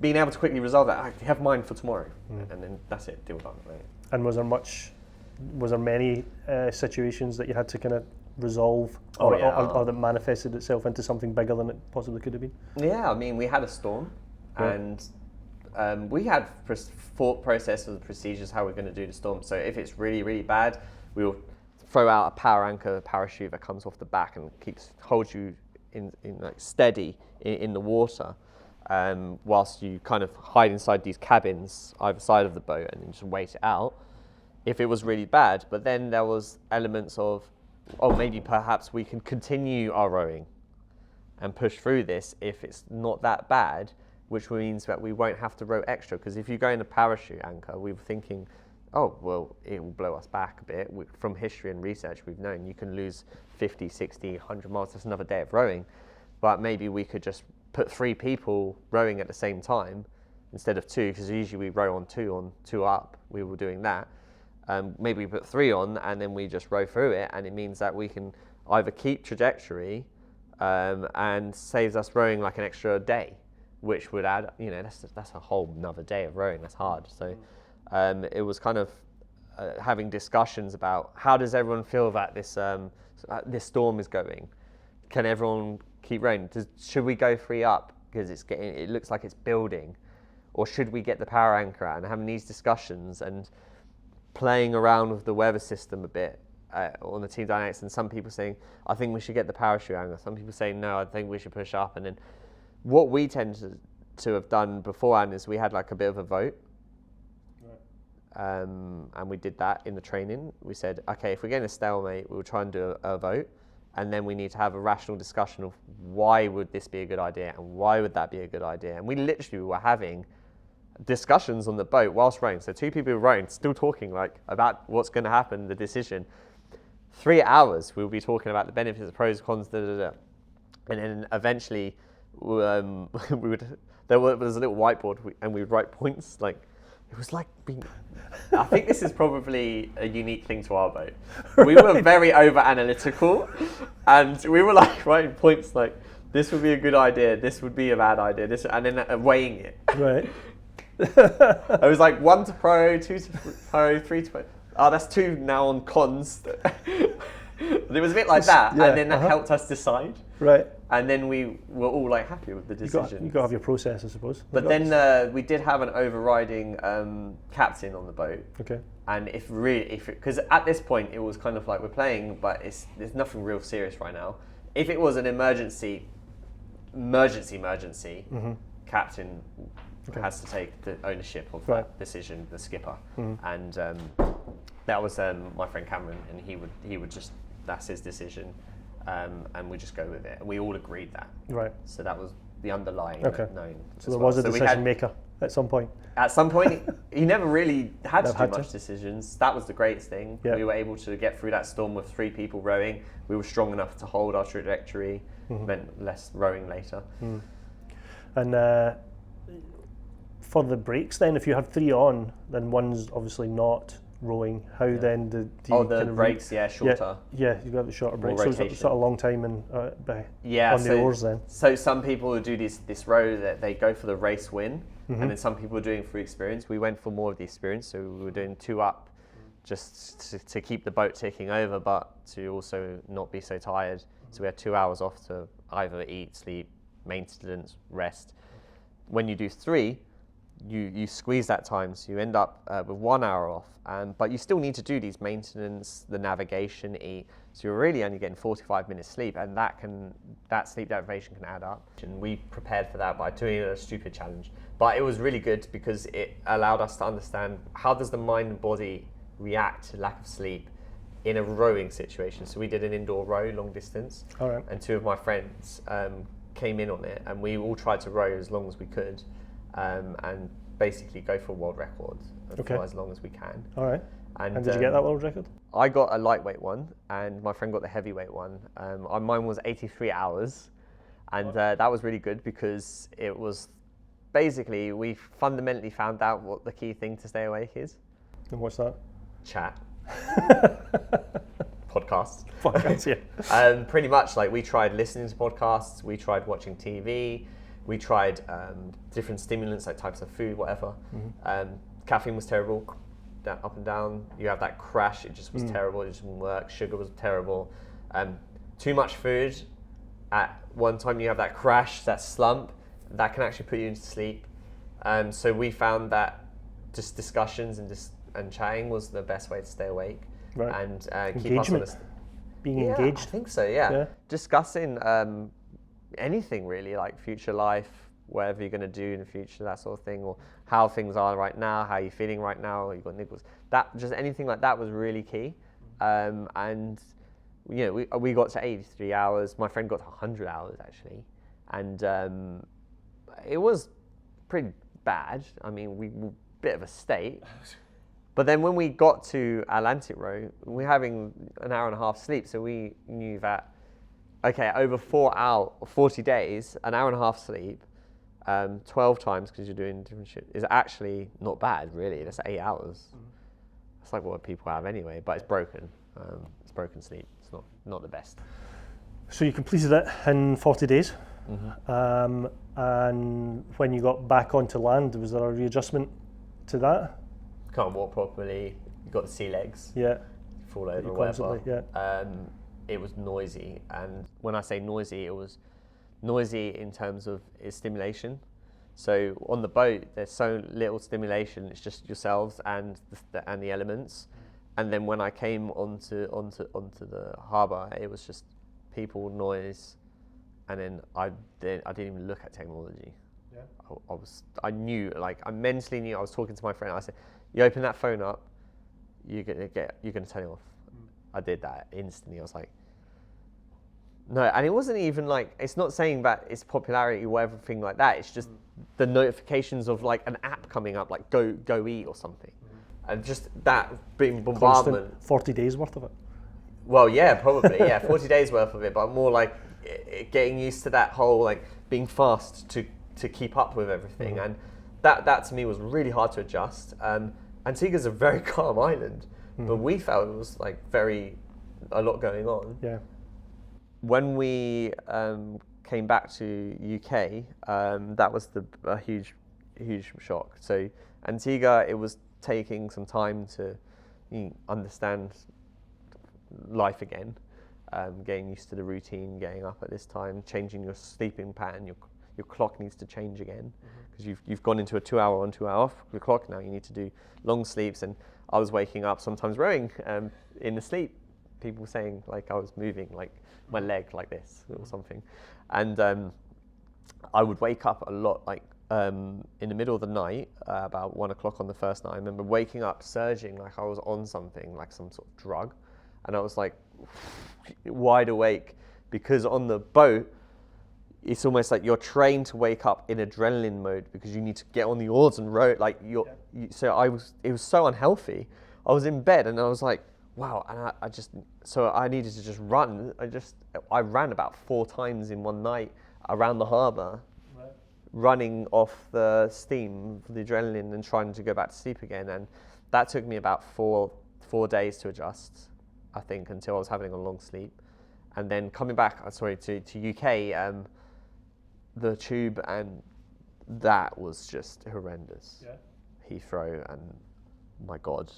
being able to quickly resolve that, I have mine for tomorrow, and then that's it. Deal done. Right? And was there many situations that you had to kind of resolve, or that manifested itself into something bigger than it possibly could have been? Yeah, I mean, we had a storm, and we had thought process of the procedures how we're going to do the storm. So if it's really, really bad, we'll throw out a power anchor parachute that comes off the back and holds you in like steady in the water, whilst you kind of hide inside these cabins either side of the boat and then just wait it out if it was really bad. But then there was elements of, maybe perhaps we can continue our rowing and push through this if it's not that bad, which means that we won't have to row extra. Because if you go in a parachute anchor, we were thinking, it will blow us back a bit. From history and research, we've known you can lose 50, 60, 100 miles. That's another day of rowing. But maybe we could just put 3 people rowing at the same time instead of 2, because usually we row on 2 up. We were doing that. Maybe we put 3 on and then we just row through it, and it means that we can either keep trajectory and saves us rowing like an extra day, which would add, that's a whole another day of rowing. That's hard. So it was kind of having discussions about how does everyone feel that this storm is going. Can everyone keep rowing? Should we go 3 up because it looks like it's building, or should we get the power anchor out? And having these discussions and playing around with the weather system a bit on the team dynamics, and some people saying, I think we should get the parachute anchor. Some people saying, no, I think we should push up. And then what we tend to have done beforehand is we had like a bit of a vote. And we did that in the training. We said, okay, if we're getting a stalemate, we'll try and do a vote. And then we need to have a rational discussion of why would this be a good idea and why would that be a good idea. And we literally were having discussions on the boat whilst rowing. So 2 people were rowing, still talking like about what's going to happen, the decision. 3 hours we'll be talking about the benefits, the pros, cons, and then eventually there was a little whiteboard and we would write points. Like it was like being. I think this is probably a unique thing to our boat. We were very over analytical, and we were like writing points like this would be a good idea, this would be a bad idea, this, and then weighing it. Right. It was like 1 to pro, 2 to pro, 3 to pro. Oh, that's 2 now on cons. It was a bit like that, and then that helped us decide. Right. And then we were all like happy with the decision. You got to have your process, I suppose. But then we did have an overriding captain on the boat. Okay. And because at this point it was kind of like we're playing, but there's nothing real serious right now. If it was an emergency, captain has to take the ownership of that decision, the skipper. And that was my friend Cameron, and he would just, that's his decision. And we just go with it. And we all agreed that. Right. So that was the underlying known. So there was a decision maker at some point. At some point, he never really had to do much decisions. That was the greatest thing. Yeah. We were able to get through that storm with 3 people rowing. We were strong enough to hold our trajectory, meant less rowing later. And for the breaks then, if you have 3 on, then one's obviously not rowing. How then do you the breaks, shorter. Yeah, you got the shorter breaks. So it's sort of long time and on the oars then. So some people who do this row that they go for the race win, and then some people are doing for experience. We went for more of the experience, so we were doing 2 up, just to keep the boat ticking over, but to also not be so tired. So we had 2 hours off to either eat, sleep, maintenance, rest. When you do 3, you squeeze that time, so you end up with 1 hour off, but you still need to do these maintenance, the navigation, eat. So you're really only getting 45 minutes sleep, and that sleep deprivation can add up. And we prepared for that by doing a stupid challenge, but it was really good because it allowed us to understand how does the mind and body react to lack of sleep in a rowing situation. So we did an indoor row, long distance, and 2 of my friends came in on it, and we all tried to row as long as we could. And basically go for a world record Okay. for as long as we can. All right. And And did you get that world record? I got a lightweight one, and my friend got the heavyweight one. Mine was 83 hours, and that was really good because it was basically, we fundamentally found out what the key thing to stay awake is. And what's that? Chat. Podcasts. Podcasts, yeah. Pretty much, like, we tried listening to podcasts, we tried watching TV, we tried different stimulants, like types of food, whatever. Caffeine was terrible. Up and down, you have that crash, it just was terrible, it just didn't work. Sugar was terrible. Too much food, at one time you have that crash, that slump, that can actually put you into sleep. So we found that just discussions and chatting was the best way to stay awake. Right. And keep us Engagement. honest. Being Yeah, engaged. I think so, yeah. Discussing anything really, like future life, whatever you're going to do in the future, that sort of thing, or how things are right now, how you're feeling right now, you've got niggles. That, just anything like that was really key. And you know, we got to 83 hours. My friend got to 100 hours actually, and it was pretty bad. I mean, we were a bit of a state. But then when we got to Atlantic Row, we were having an hour and a half sleep, so we knew that, okay, over 40 days, an hour and a half sleep, 12 times because you're doing different shit, is actually not bad, really. That's 8 hours. That's like what people have anyway, but it's broken. It's broken sleep. It's not the best. So you completed it in 40 days. And when you got back onto land, was there a readjustment to that? Can't walk properly. You got the sea legs. Yeah. Fall over or whatever. It was noisy, and when I say noisy, it was noisy in terms of its stimulation. So on the boat, there's so little stimulation. It's just yourselves and the elements. And then when I came onto the harbour, it was just people, noise, and then I didn't even look at technology. Yeah. I knew, like, I mentally knew. I was talking to my friend. I said, "You open that phone up, you're gonna turn it off." I did that instantly. I was like, no, and it wasn't even like, it's not saying that it's popularity or everything like that. It's just the notifications of like an app coming up, like go eat or something, and just that being bombardment. Constant 40 days worth of it. Well, yeah, probably, yeah, 40 days worth of it, but more like getting used to that whole like being fast to keep up with everything, and that to me was really hard to adjust. Antigua's a very calm island, but we felt it was like a lot going on. Yeah. When we came back to UK, that was a huge shock. So Antigua, it was taking some time to understand life again, getting used to the routine, getting up at this time, changing your sleeping pattern. Your clock needs to change again because you've gone into a 2 hour on 2 hour off the clock. Now you need to do long sleeps, and I was waking up sometimes rowing in the sleep. People saying like I was moving like my leg like this or something, and I would wake up a lot like in the middle of the night, about 1 o'clock on the first night. I remember waking up surging like I was on something, like some sort of drug, and I was like wide awake because on the boat it's almost like you're trained to wake up in adrenaline mode because you need to get on the oars and row. Like it was so unhealthy. I was in bed and I was like, wow, and I needed to just run. I ran about 4 times in one night around the harbour, running off the steam, the adrenaline, and trying to go back to sleep again. And that took me about 4 days to adjust, I think, until I was having a long sleep. And then coming back, to UK, the tube, and that was just horrendous. Yeah. Heathrow, and my God,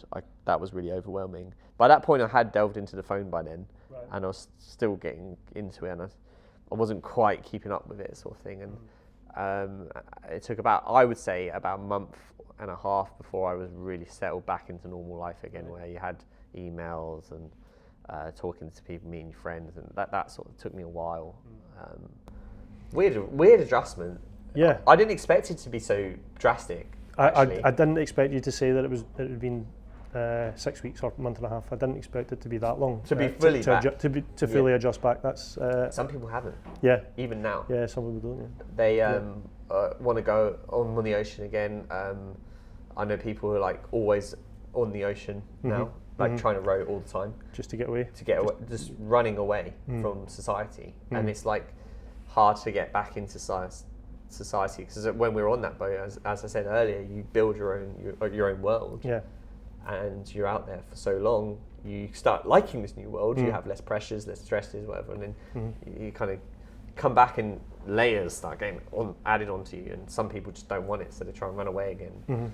that was really overwhelming. By that point, I had delved into the phone by then, and I was still getting into it, and I wasn't quite keeping up with it, sort of thing. And it took I would say, about a month and a half before I was really settled back into normal life again, where you had emails and talking to people, meeting friends, and that sort of took me a while. Weird adjustment. Yeah. I didn't expect it to be so drastic. I didn't expect you to say that it had been 6 weeks or a month and a half. I didn't expect it to be that long. To be fully back. Fully adjust back. That's some people haven't. Yeah. Even now. Yeah, some people don't. Yeah. They want to go on the ocean again. I know people who are like always on the ocean now, like trying to row all the time. Just to get away? Just running away from society. And it's like hard to get back into society, because when we were on that boat, as I said earlier, you build your own world. Yeah. And you're out there for so long, you start liking this new world, you have less pressures, less stresses, whatever, and then you kind of come back and layers start getting added onto you, and some people just don't want it, so they try and run away again.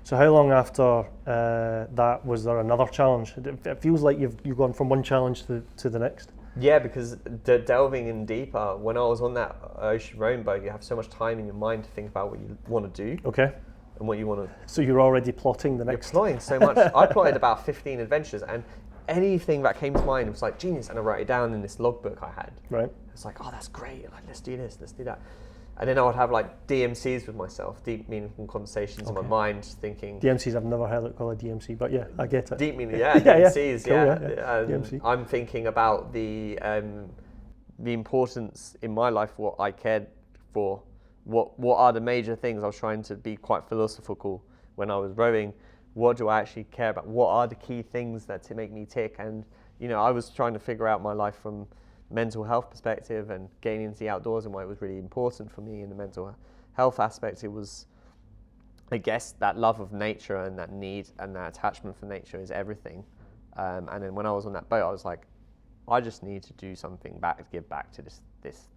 So how long after that was there another challenge? It feels like you've gone from one challenge to the next. Yeah, because delving in deeper, when I was on that ocean rowing boat, you have so much time in your mind to think about what you want to do. Okay. And what you want to. So you're already plotting the next. You're plotting so much. I plotted about 15 adventures, and anything that came to mind was like genius, and I wrote it down in this logbook I had. Right. It's like, oh, that's great. Like, let's do this, let's do that. And then I would have like DMCs with myself, deep meaningful conversations in my mind, thinking. DMCs, I've never heard it called a DMC, but yeah, I get it. Deep meaning, yeah, DMCs, cool, yeah. DMC. I'm thinking about the importance in my life, what I cared for, what are the major things. I was trying to be quite philosophical when I was rowing. What do I actually care about? What are the key things that to make me tick? And I was trying to figure out my life from mental health perspective, and getting into the outdoors and why it was really important for me in the mental health aspect. It was, I guess, that love of nature and that need and that attachment for nature is everything. And then when I was on that boat, I was like, I just need to do something back to give back to this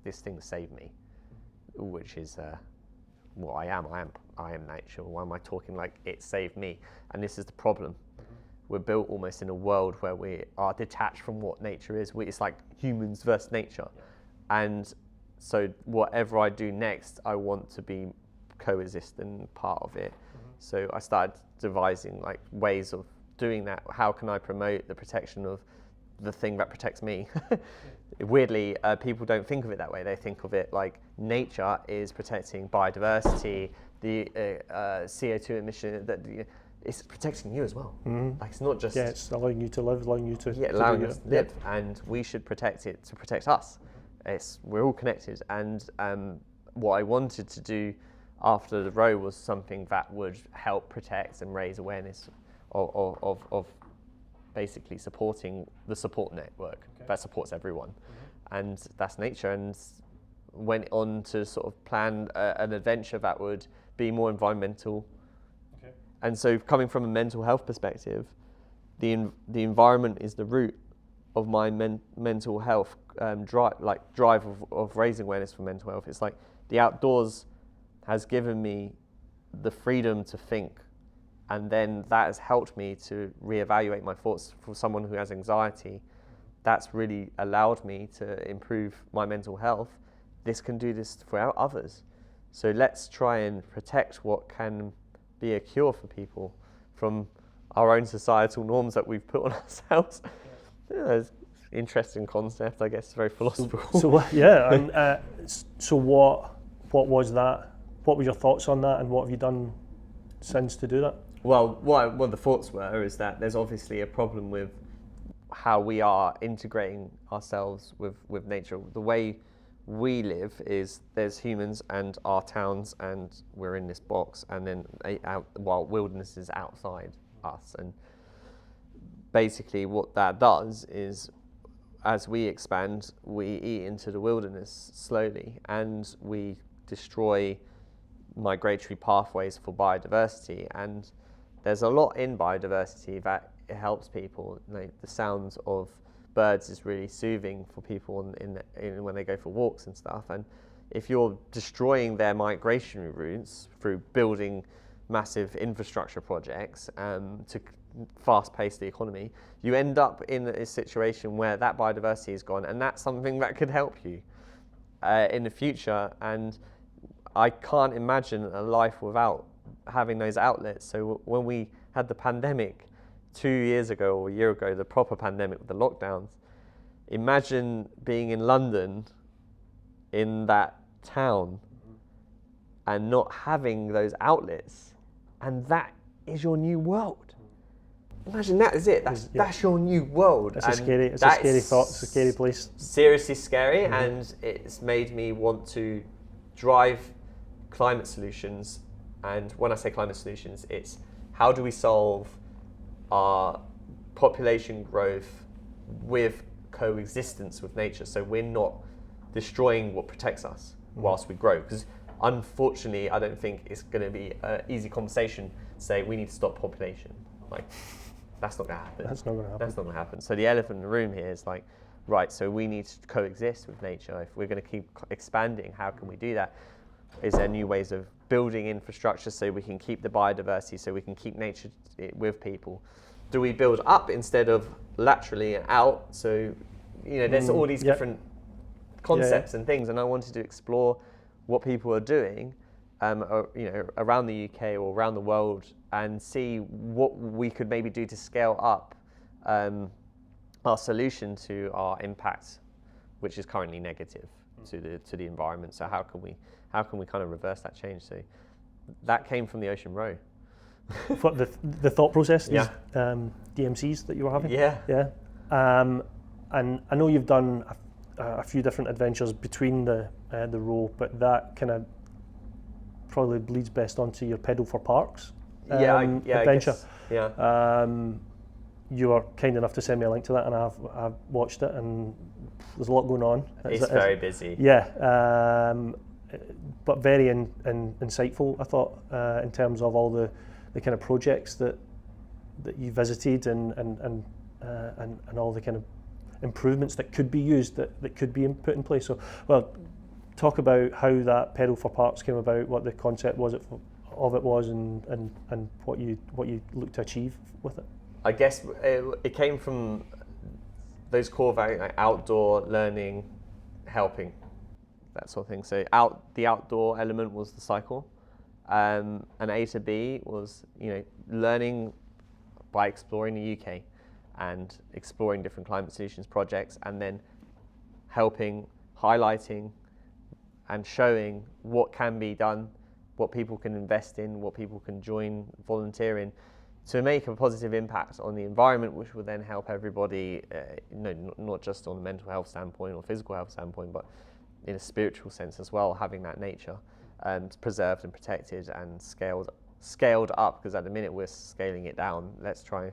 thing to save me, which is what I am. I am nature. Why am I talking like it saved me? And this is the problem. We're built almost in a world where we are detached from what nature is. It's like humans versus nature. And so whatever I do next, I want to be coexist and part of it. So I started devising like ways of doing that. How can I promote the protection of the thing that protects me? Weirdly, people don't think of it that way. They think of it like nature is protecting biodiversity, the CO2 emission, that it's protecting you as well. Like, it's not just... Yeah, it's allowing you to live, allowing you to... Yeah, allowing us to live, and we should protect it to protect us. We're all connected, and what I wanted to do after the row was something that would help protect and raise awareness of basically supporting the support network that supports everyone. And that's nature, and went on to sort of plan an adventure that would be more environmental. And so, coming from a mental health perspective, the environment is the root of my mental health drive of raising awareness for mental health. It's like the outdoors has given me the freedom to think, and then that has helped me to reevaluate my thoughts. For someone who has anxiety, that's really allowed me to improve my mental health. This can do this for others. So let's try and protect what can be a cure for people from our own societal norms that we've put on ourselves. It's an interesting concept, I guess, very philosophical. So what was that? What were your thoughts on that, and what have you done since to do that? Well, what the thoughts were is that there's obviously a problem with how we are integrating ourselves with nature. The way we live is there's humans and our towns, and we're in this box, and then while wilderness is outside us. And basically what that does is, as we expand, we eat into the wilderness slowly, and we destroy migratory pathways for biodiversity. And there's a lot in biodiversity that it helps people. Like, the sounds of birds is really soothing for people in when they go for walks and stuff. And if you're destroying their migration routes through building massive infrastructure projects to fast pace the economy, you end up in a situation where that biodiversity is gone, and that's something that could help you in the future. And I can't imagine a life without having those outlets. So when we had the pandemic 2 years ago or a year ago, the proper pandemic with the lockdowns, imagine being in London in that town and not having those outlets, and that is your new world. Imagine that is it. That's your new world. It's a scary thought. It's a scary place. Seriously scary, and it's made me want to drive climate solutions. And when I say climate solutions, it's how do we solve our population growth with coexistence with nature, so we're not destroying what protects us whilst we grow. Because unfortunately, I don't think it's going to be an easy conversation to say we need to stop population. Like, that's not going to happen. That's not going to happen. That's not going to happen. So the elephant in the room here is like, right, so we need to coexist with nature. If we're going to keep expanding, how can we do that? Is there new ways of building infrastructure so we can keep the biodiversity, so we can keep nature with people? Do we build up instead of laterally out? So, there's all these different concepts and things, and I wanted to explore what people are doing, around the UK or around the world, and see what we could maybe do to scale up our solution to our impact, which is currently negative to the environment. So how can we kind of reverse that change? So that came from the Ocean Row. For the thought process, these DMCs that you were having? Yeah. And I know you've done a few different adventures between the row, but that kind of probably bleeds best onto your Pedal for Parks adventure. You were kind enough to send me a link to that, and I've watched it, and there's a lot going on. It's very busy. Yeah, but very insightful, I thought, in terms of all the kind of projects that you visited and all the kind of improvements that could be used, that could be put in place. So, well, talk about how that Pedal for Parks came about, what the concept was of it was, and what you looked to achieve with it. I guess it came from those core values, like outdoor learning, helping, that sort of thing. So the outdoor element was the cycle, and A to B was learning by exploring the UK and exploring different climate solutions projects, and then helping, highlighting, and showing what can be done, what people can invest in, what people can join, volunteer in, to make a positive impact on the environment, which will then help everybody, not just on a mental health standpoint or physical health standpoint, but in a spiritual sense as well, having that nature preserved and protected and scaled up, because at the minute we're scaling it down. Let's try,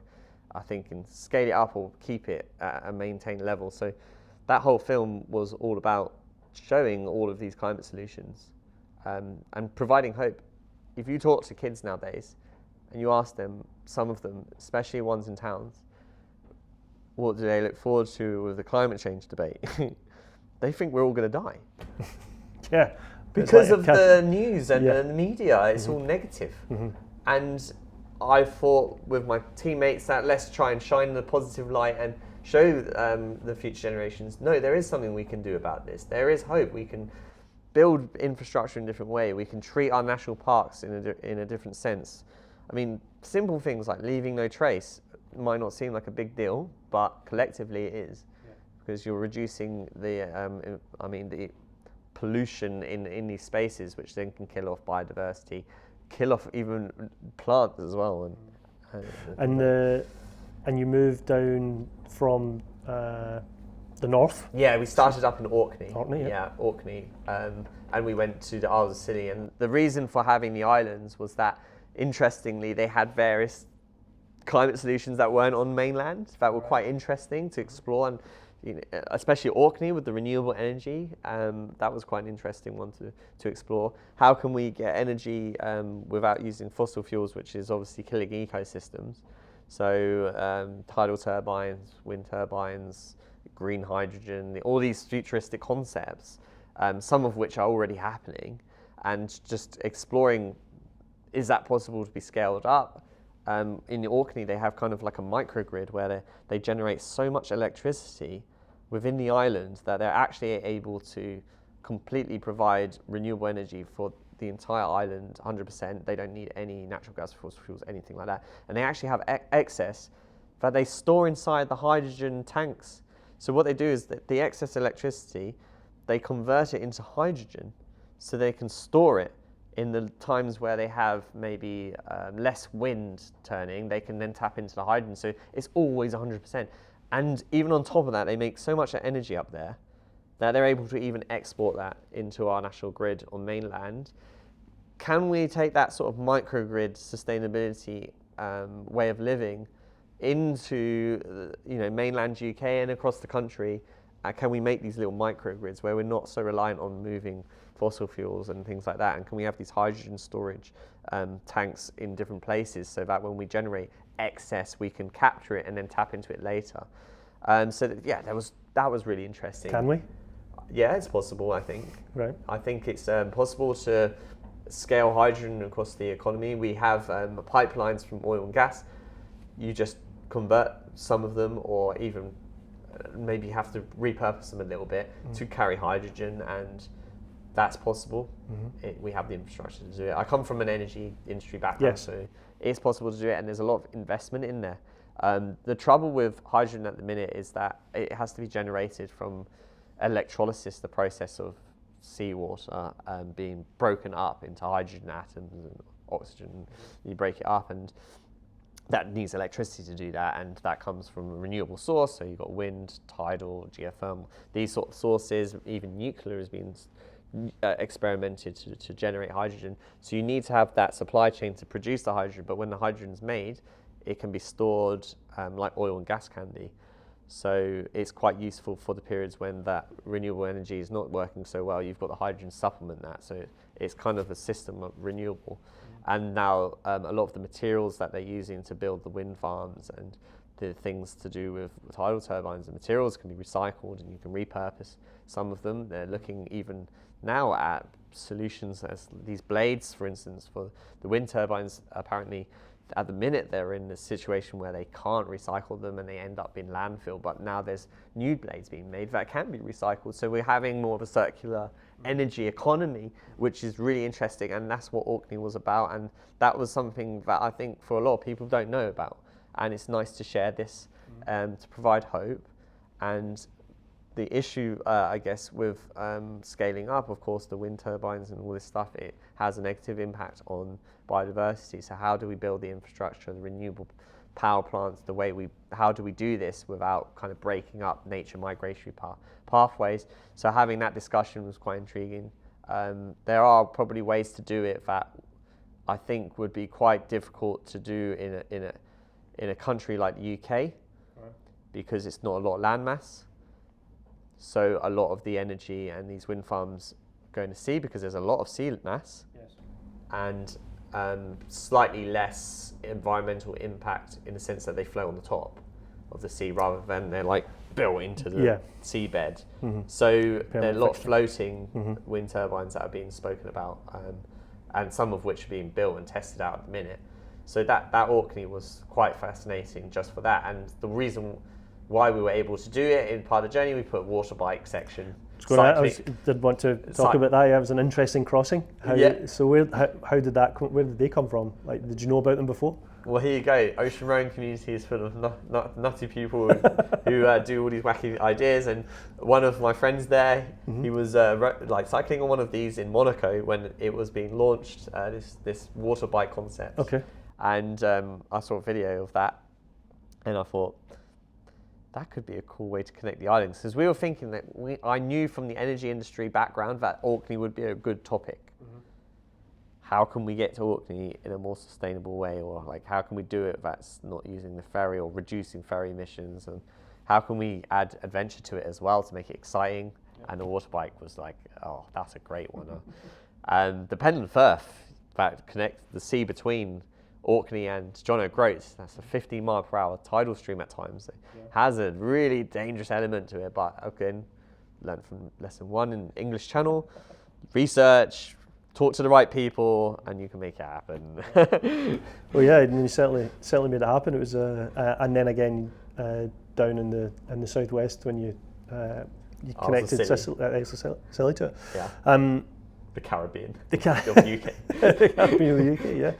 I think, and scale it up or keep it at a maintained level. So that whole film was all about showing all of these climate solutions and providing hope. If you talk to kids nowadays and you ask them, some of them, especially ones in towns, what do they look forward to with the climate change debate? They think we're all going to die. Yeah. Because of the news and the media, it's all negative. And I thought with my teammates that let's try and shine the positive light and show the future generations, no, there is something we can do about this. There is hope. We can build infrastructure in a different way. We can treat our national parks in a different sense. I mean, simple things like leaving no trace might not seem like a big deal, but collectively it is, because you're reducing the pollution in these spaces, which then can kill off biodiversity, kill off even plants as well. And you moved down from the north? Yeah, we started up in Orkney. Orkney. And we went to the Isles of Scilly. And the reason for having the islands was that, interestingly, they had various climate solutions that weren't on mainland that were quite interesting to explore, and especially Orkney with the renewable energy, that was quite an interesting one to explore. How can we get energy without using fossil fuels, which is obviously killing ecosystems? So tidal turbines, wind turbines, green hydrogen, all these futuristic concepts, some of which are already happening, and just exploring, is that possible to be scaled up? In Orkney, they have kind of like a microgrid where they generate so much electricity within the island that they're actually able to completely provide renewable energy for the entire island, 100%. They don't need any natural gas, fossil fuels, anything like that. And they actually have excess that they store inside the hydrogen tanks. So what they do is that the excess electricity, they convert it into hydrogen so they can store it. In the times where they have maybe less wind turning, they can then tap into the hydrogen. So it's always 100%. And even on top of that, they make so much energy up there that they're able to even export that into our national grid on mainland. can we take that sort of microgrid sustainability way of living into mainland UK and across the country? Can we make these little microgrids where we're not so reliant on moving fossil fuels and things like that? And can we have these hydrogen storage tanks in different places so that when we generate excess, we can capture it and then tap into it later? That was really interesting. Can we? Yeah, it's possible, I think. Right. I think it's possible to scale hydrogen across the economy. We have pipelines from oil and gas. You just convert some of them, or even maybe have to repurpose them a little bit to carry hydrogen, and that's possible. We have the infrastructure to do it. I come from an energy industry background, so it's possible to do it, and there's a lot of investment in there. The trouble with hydrogen at the minute is that it has to be generated from electrolysis, the process of seawater being broken up into hydrogen atoms and oxygen. You break it up, and that needs electricity to do that, and that comes from a renewable source. So you've got wind, tidal, geothermal, these sort of sources. Even nuclear has been experimented to generate hydrogen. So you need to have that supply chain to produce the hydrogen, but when the hydrogen is made, it can be stored like oil and gas can be. So it's quite useful for the periods when that renewable energy is not working so well. You've got the hydrogen supplement that, so it's kind of a system of renewable. And now a lot of the materials that they're using to build the wind farms and the things to do with tidal turbines, the materials can be recycled and you can repurpose some of them. They're looking even now at solutions as these blades, for instance, for the wind turbines. Apparently at the minute they're in a situation where they can't recycle them and they end up in landfill, but now there's new blades being made that can be recycled. So we're having more of a circular energy economy, which is really interesting, and that's what Orkney was about, and that was something that I think for a lot of people don't know about, and it's nice to share this to provide hope. And the issue, I guess, with scaling up, of course, the wind turbines and all this stuff, it has a negative impact on biodiversity. So how do we build the infrastructure, the renewable power plants, how do we do this without kind of breaking up nature migratory pathways? So having that discussion was quite intriguing. There are probably ways to do it that I think would be quite difficult to do in a country like the UK, because it's not a lot of landmass. So a lot of the energy and these wind farms going to sea because there's a lot of sea mass, and slightly less environmental impact in the sense that they float on the top of the sea rather than they're like built into the seabed. So there are a lot of floating wind turbines that are being spoken about, and some of which are being built and tested out at the minute. So that Orkney was quite fascinating just for that, and the reason why we were able to do it in part of the journey, we put a water bike section. I did want to talk about that. Yeah, it was an interesting crossing. So how did that? Where did they come from? Like, did you know about them before? Well, here you go. Ocean rowing community is full of nutty people who do all these wacky ideas. And one of my friends there, he was like cycling on one of these in Monaco when it was being launched. This water bike concept. Okay. And I saw a video of that, and I thought, that could be a cool way to connect the islands, because we were thinking that I knew from the energy industry background that Orkney would be a good topic. How can we get to Orkney in a more sustainable way, or like how can we do it that's not using the ferry or reducing ferry emissions, and how can we add adventure to it as well to make it exciting? And the water bike was like, oh, that's a great one. And the pendant firth that connects the sea between Orkney and John O'Groats, that's a 15 mile per hour tidal stream at times. It has a really dangerous element to it, but again, learned from lesson 1 in English Channel, research, talk to the right people, and you can make it happen. Well, yeah, and you certainly made it happen. It was, and then again down in the southwest when you connected Scilly to it. Yeah. The Caribbean. The of the UK. The Caribbean of the UK. Yeah.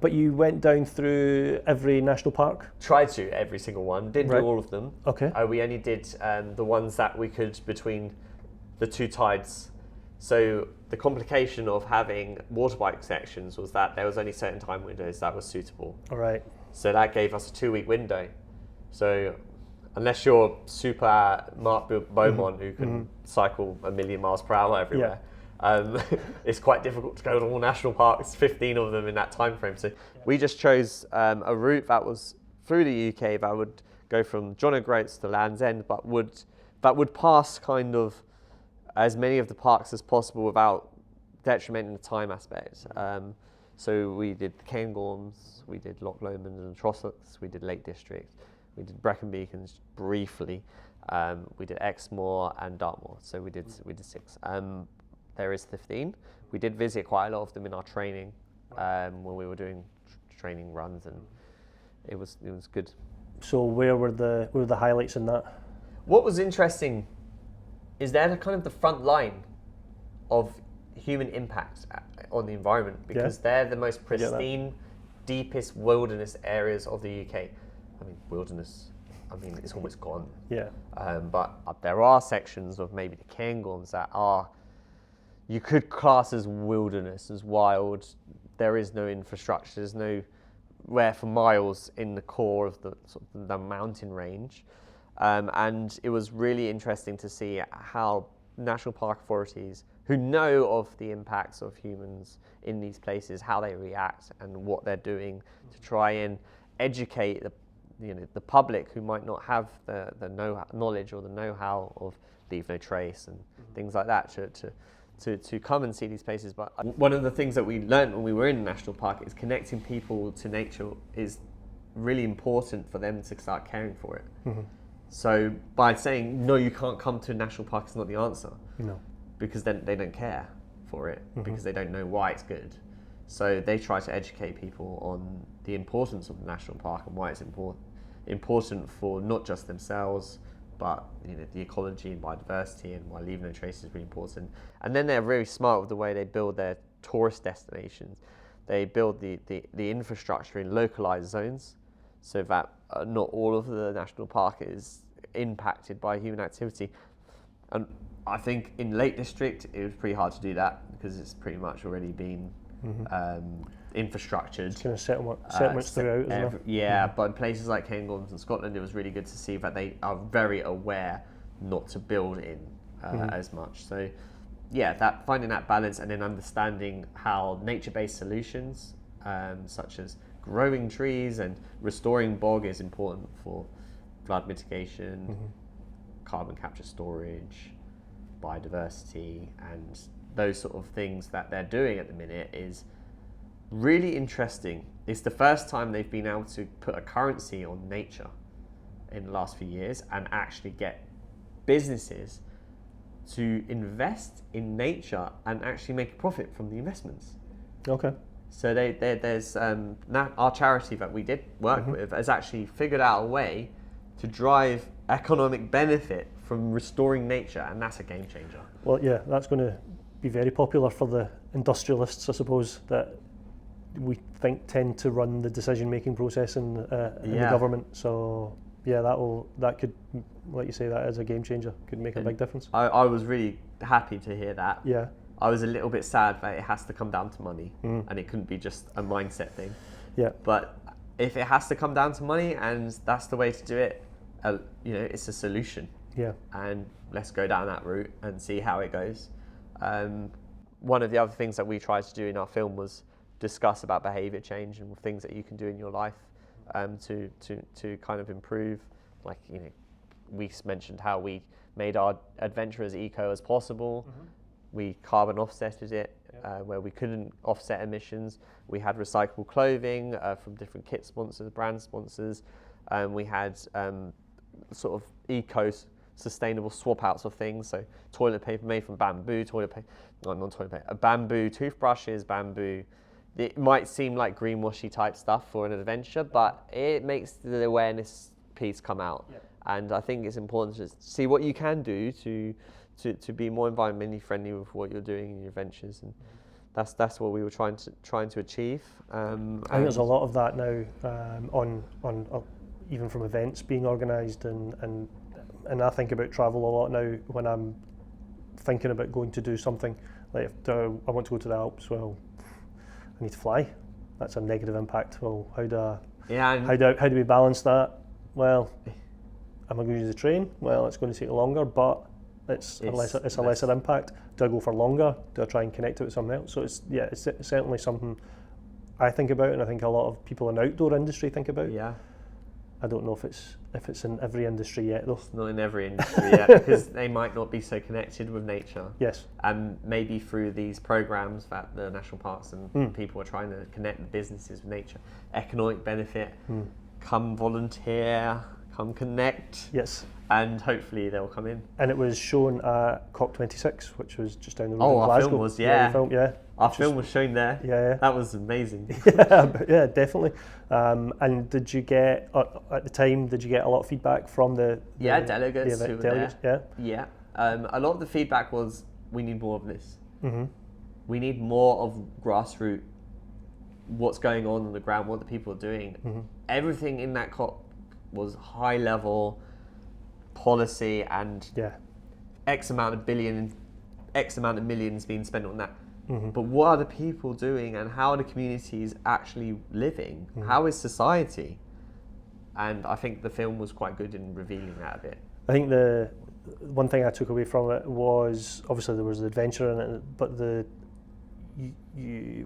But you went down through every national park? Tried to, every single one. Didn't do all of them. Okay. We only did the ones that we could between the two tides. So the complication of having water bike sections was that there was only certain time windows that were suitable. All right. So that gave us a 2-week window. So unless you're super Mark Beaumont who can cycle 1,000,000 miles per hour everywhere, It's quite difficult to go to all national parks, 15 of them in that time frame. So we just chose a route that was through the UK that would go from John O'Groats to Land's End, but would pass kind of as many of the parks as possible without detrimenting the time aspect. So we did the Cairngorms, we did Loch Lomond and Trossachs, we did Lake District, we did Brecon Beacons briefly, we did Exmoor and Dartmoor. So we did 6. There is 15. We did visit quite a lot of them in our training when we were doing training runs, and it was good. So where were the highlights in that? What was interesting is they're kind of the front line of human impact on the environment, because they're the most pristine, deepest wilderness areas of the UK. I mean, wilderness, it's almost gone. Yeah. But there are sections of maybe the Cairngorms that are, you could class as wilderness, as wild. There is no infrastructure. There's nowhere for miles in the core of the mountain range. And it was really interesting to see how national park authorities who know of the impacts of humans in these places, how they react and what they're doing to try and educate the public who might not have the knowledge or the know-how of Leave No Trace and things like that to come and see these places. But one of the things that we learned when we were in the national park is connecting people to nature is really important for them to start caring for it. Mm-hmm. So by saying, no, you can't come to a national park is not the answer. No. Because then they don't care for it, because they don't know why it's good. So they try to educate people on the importance of the national park and why it's important for not just themselves, but the ecology and biodiversity, and why Leave No Trace is really important. And then they're very smart with the way they build their tourist destinations. They build the infrastructure in localized zones so that not all of the national park is impacted by human activity. And I think in Lake District it was pretty hard to do that because it's pretty much already been infrastructured. It's kind of settlements throughout, isn't it? Yeah, but in places like Cairngorms and Scotland, it was really good to see that they are very aware not to build in as much. So yeah, that finding that balance and then understanding how nature-based solutions, such as growing trees and restoring bog, is important for flood mitigation, carbon capture storage, biodiversity, and those sort of things that they're doing at the minute is really interesting. It's the first time they've been able to put a currency on nature in the last few years and actually get businesses to invest in nature and actually make a profit from the investments. Okay. So there's our charity that we did work with has actually figured out a way to drive economic benefit from restoring nature, and that's a game changer. Well, yeah, that's going to be very popular for the industrialists, I suppose, that we think tend to run the decision-making process in the government. So yeah, that could, like you say, that is a game changer. Could make a big difference. I was really happy to hear that. Yeah. I was a little bit sad that it has to come down to money, and it couldn't be just a mindset thing. Yeah. But if it has to come down to money and that's the way to do it, it's a solution. Yeah. And let's go down that route and see how it goes. One of the other things that we tried to do in our film was discuss about behaviour change and things that you can do in your life to kind of improve. Like, we mentioned how we made our adventure as eco as possible. We carbon offsetted it where we couldn't offset emissions. We had recyclable clothing from different kit sponsors, brand sponsors. We had sort of sustainable swap outs of things. So toilet paper made from bamboo, bamboo toothbrushes, bamboo. It might seem like greenwashy type stuff for an adventure, but it makes the awareness piece come out. Yeah. And I think it's important to see what you can do to be more environmentally friendly with what you're doing in your ventures, and that's what we were trying to achieve. I think there's a lot of that now on even from events being organised, and I think about travel a lot now when I'm thinking about going to do something. Like if I want to go to the Alps, well, I need to fly. That's a negative impact. Well, how do we balance that? Well, am I going to use the train? Well, it's going to take longer, but it's a lesser impact? Do I go for longer? Do I try and connect it with something else? So it's certainly something I think about, and I think a lot of people in the outdoor industry think about. Yeah. I don't know if it's in every industry yet, though. It's not in every industry yet, because they might not be so connected with nature. Yes. And maybe through these programs that the national parks and people are trying to connect the businesses with nature, economic benefit, come volunteer, come connect. Yes. And hopefully they'll come in. And it was shown at COP26, which was just down the road in our Glasgow. film was, yeah. Our Film was shown there. Yeah. That was amazing. Yeah, definitely. And did you get, at the time, a lot of feedback from the delegates who were delegates? there? Yeah. A lot of the feedback was, we need more of this. Mm-hmm. We need more of grassroots, what's going on the ground, what the people are doing. Mm-hmm. Everything in that COP was high level policy and X amount of millions being spent on that. Mm-hmm. But what are the people doing, and how are the communities actually living? Mm-hmm. How is society? And I think the film was quite good in revealing that a bit. I think the one thing I took away from it was, obviously there was adventure in it, but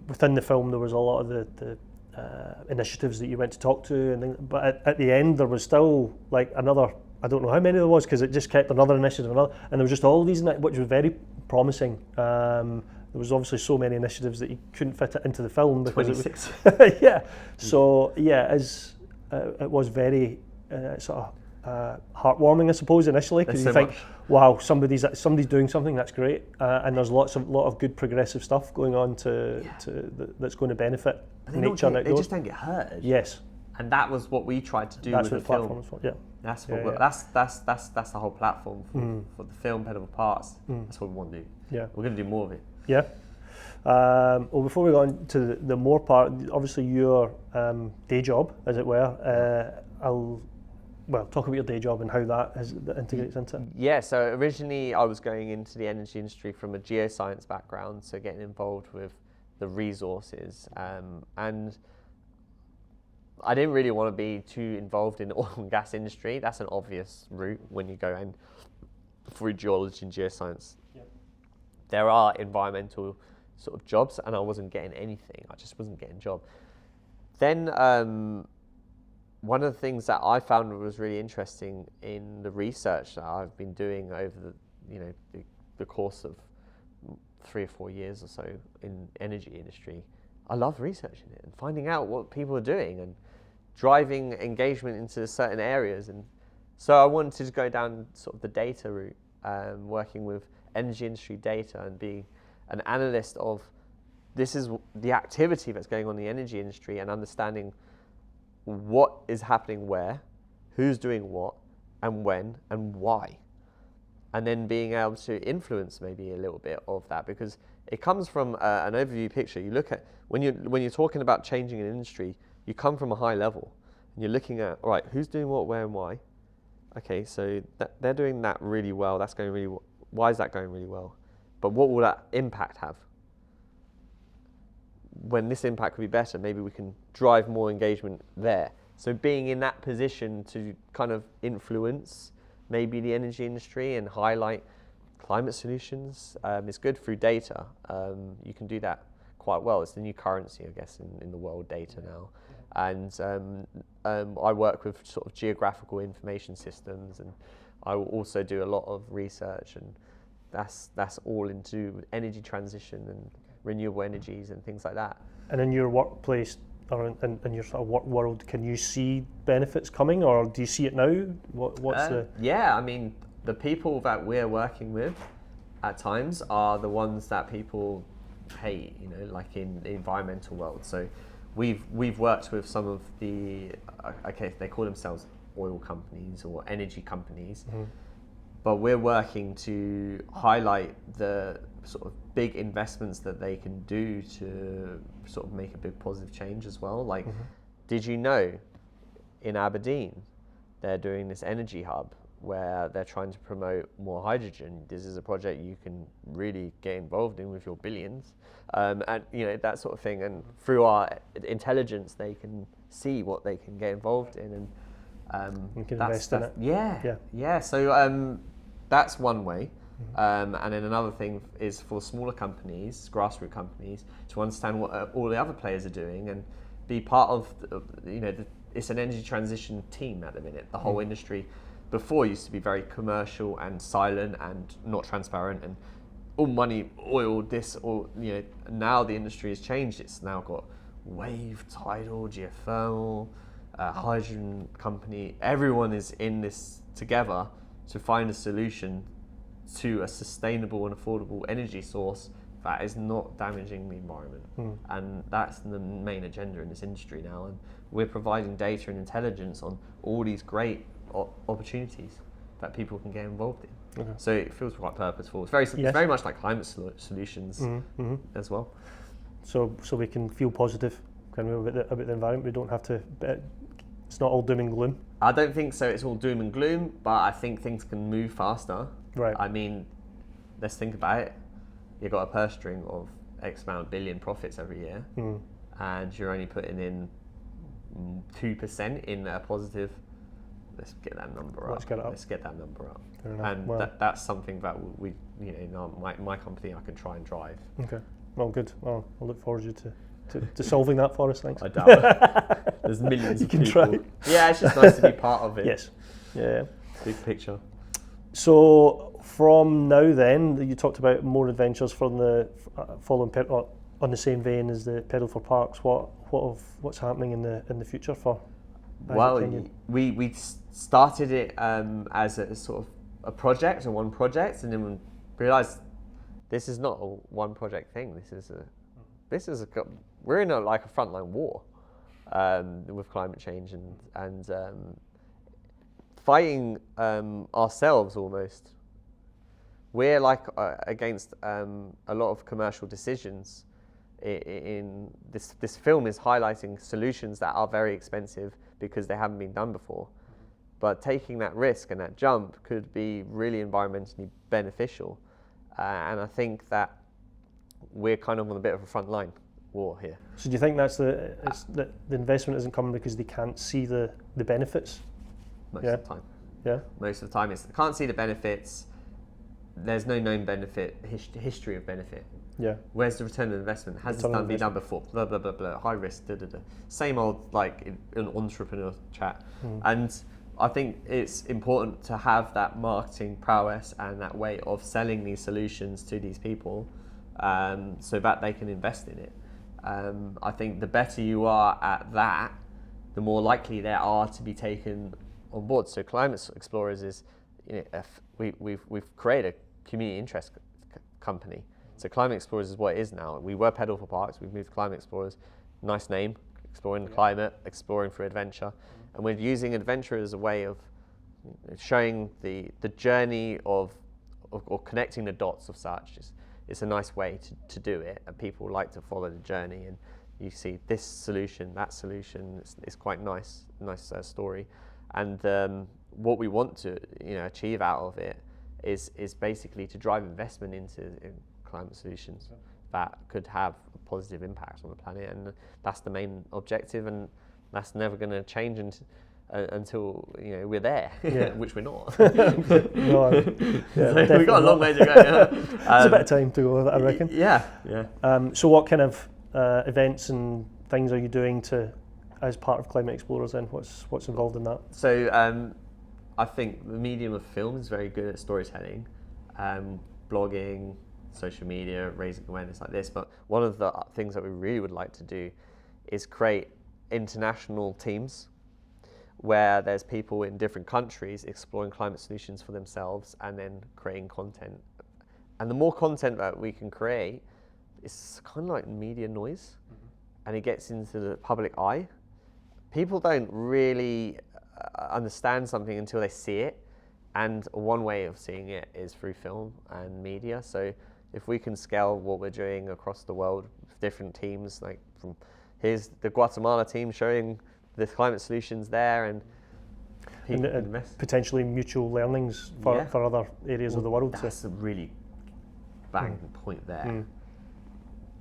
within the film there was a lot of the initiatives that you went to talk to, and but at the end there was still like another, I don't know how many there was, because it just kept another initiative, and there was just all these, which was very promising. There was obviously so many initiatives that you couldn't fit it into the film because 26. It was, yeah. So yeah, it was very sort of heartwarming, I suppose, initially, because you think, wow, somebody's doing something that's great, and there's lot of good progressive stuff going on that's going to benefit nature and outdoors. They just don't get heard. Yes. And that was what we tried to do with the film. That's the whole platform for the film, Pedal Parts. That's what we want to do. Yeah. We're going to do more of it. Yeah. Well, before we go on to the more part, obviously your day job, as it were, talk about your day job and how that integrates into it. Yeah, so originally I was going into the energy industry from a geoscience background, so getting involved with the resources, and I didn't really want to be too involved in the oil and gas industry. That's an obvious route when you go in through geology and geoscience. Yep. There are environmental sort of jobs, and I wasn't getting anything. I just wasn't getting a job. Then one of the things that I found was really interesting in the research that I've been doing over the course of 3 or 4 years or so in energy industry, I love researching it and finding out what people are doing and driving engagement into certain areas. And so I wanted to go down sort of the data route, working with energy industry data and being an analyst of this is the activity that's going on in the energy industry, and understanding what is happening where, who's doing what, and when, and why. And then being able to influence maybe a little bit of that, because it comes from an overview picture. You look at, when you're talking about changing an industry, you come from a high level, and you're looking at, all right, who's doing what, where, and why? Okay, so they're doing that really well. That's going really well. Why is that going really well? But what will that impact have? When this impact could be better, maybe we can drive more engagement there. So being in that position to kind of influence maybe the energy industry and highlight climate solutions is good through data. You can do that quite well. It's the new currency, I guess, in the world, data now. And I work with sort of geographical information systems, and I will also do a lot of research, and that's all into energy transition and renewable energies and things like that. And in your workplace, or in your sort of work world, can you see benefits coming, or do you see it now? What's the... Yeah, I mean, the people that we're working with at times are the ones that people hate, like in the environmental world. So we've worked with some of the, they call themselves oil companies or energy companies, but we're working to highlight the sort of big investments that they can do to sort of make a big positive change as well. Like, did you know in Aberdeen they're doing this energy hub where they're trying to promote more hydrogen? This is a project you can really get involved in with your billions, and that sort of thing. And through our intelligence, they can see what they can get involved in, and you can invest in it. Yeah. So that's one way. And then another thing is for smaller companies, grassroots companies, to understand what all the other players are doing and be part of, it's an energy transition team at the minute. The whole industry before used to be very commercial and silent and not transparent and all money, oil, this, or now the industry has changed. It's now got wave, tidal, geothermal, hydrogen company. Everyone is in this together to find a solution to a sustainable and affordable energy source that is not damaging the environment. And that's the main agenda in this industry now. And we're providing data and intelligence on all these great opportunities that people can get involved in. So it feels quite purposeful. It's very much like climate solutions as well. So we can feel positive kind of about the environment. We don't have to. It's not all doom and gloom. I don't think so. It's all doom and gloom, but I think things can move faster. Right. I mean, let's think about it. You've got a purse string of X amount of billion profits every year, and you're only putting in 2% in a positive. Let's get that number up. Let's get that number up. And that's something that we, my company, I can try and drive. Okay. Well, good. Well, I look forward to solving that for us. Thanks. I doubt it. There's millions of people. You can try. Yeah, it's just nice to be part of it. Yes. Yeah. Big picture. So from now then, you talked about more adventures from the following on the same vein as the Pedal for Parks. What's happening in the future for Isaac Kenyon? we started it as a sort of a project, one project, and then we realised this is not a one project thing. We're in a frontline war with climate change and fighting ourselves almost. We're against a lot of commercial decisions. In this film is highlighting solutions that are very expensive because they haven't been done before. But taking that risk and that jump could be really environmentally beneficial. And I think that we're kind of on a bit of a frontline war here. So do you think that's the investment isn't coming because they can't see the benefits? Most of the time. Yeah. Most of the time, they can't see the benefits. There's no known benefit, history of benefit. Yeah. Where's the return on investment? Has this been done before? Blah, blah, blah, blah. High risk, da, da, da. Same old, an entrepreneur chat. And I think it's important to have that marketing prowess and that way of selling these solutions to these people so that they can invest in it. I think the better you are at that, the more likely there are to be taken on board. So Climate Explorers is, we've created a community interest company. So Climate Explorers is what it is now. We were Pedal for Parks, we've moved to Climate Explorers. Nice name, exploring the climate, exploring through adventure. And we're using adventure as a way of showing the journey of connecting the dots of such. It's a nice way to do it, and people like to follow the journey, and you see this solution, that solution. It's quite nice story. And what we want to achieve out of it is basically to drive investment into climate solutions that could have a positive impact on the planet, and that's the main objective, and that's never going to change until we're there, which we're not. No, so we've got a long way to go. It's a bit of time to go, I reckon. Yeah. So what kind of events and things are you doing as part of Climate Explorers then? What's involved in that? So I think the medium of film is very good at storytelling, blogging, social media, raising awareness like this. But one of the things that we really would like to do is create international teams where there's people in different countries exploring climate solutions for themselves and then creating content. And the more content that we can create, it's kind of like media noise, and it gets into the public eye. People don't really understand something until they see it, and one way of seeing it is through film and media. So if we can scale what we're doing across the world with different teams, like from here's the Guatemala team showing the climate solutions there, and people invest. Potentially mutual learnings for other areas of the world. That's a really bang point there.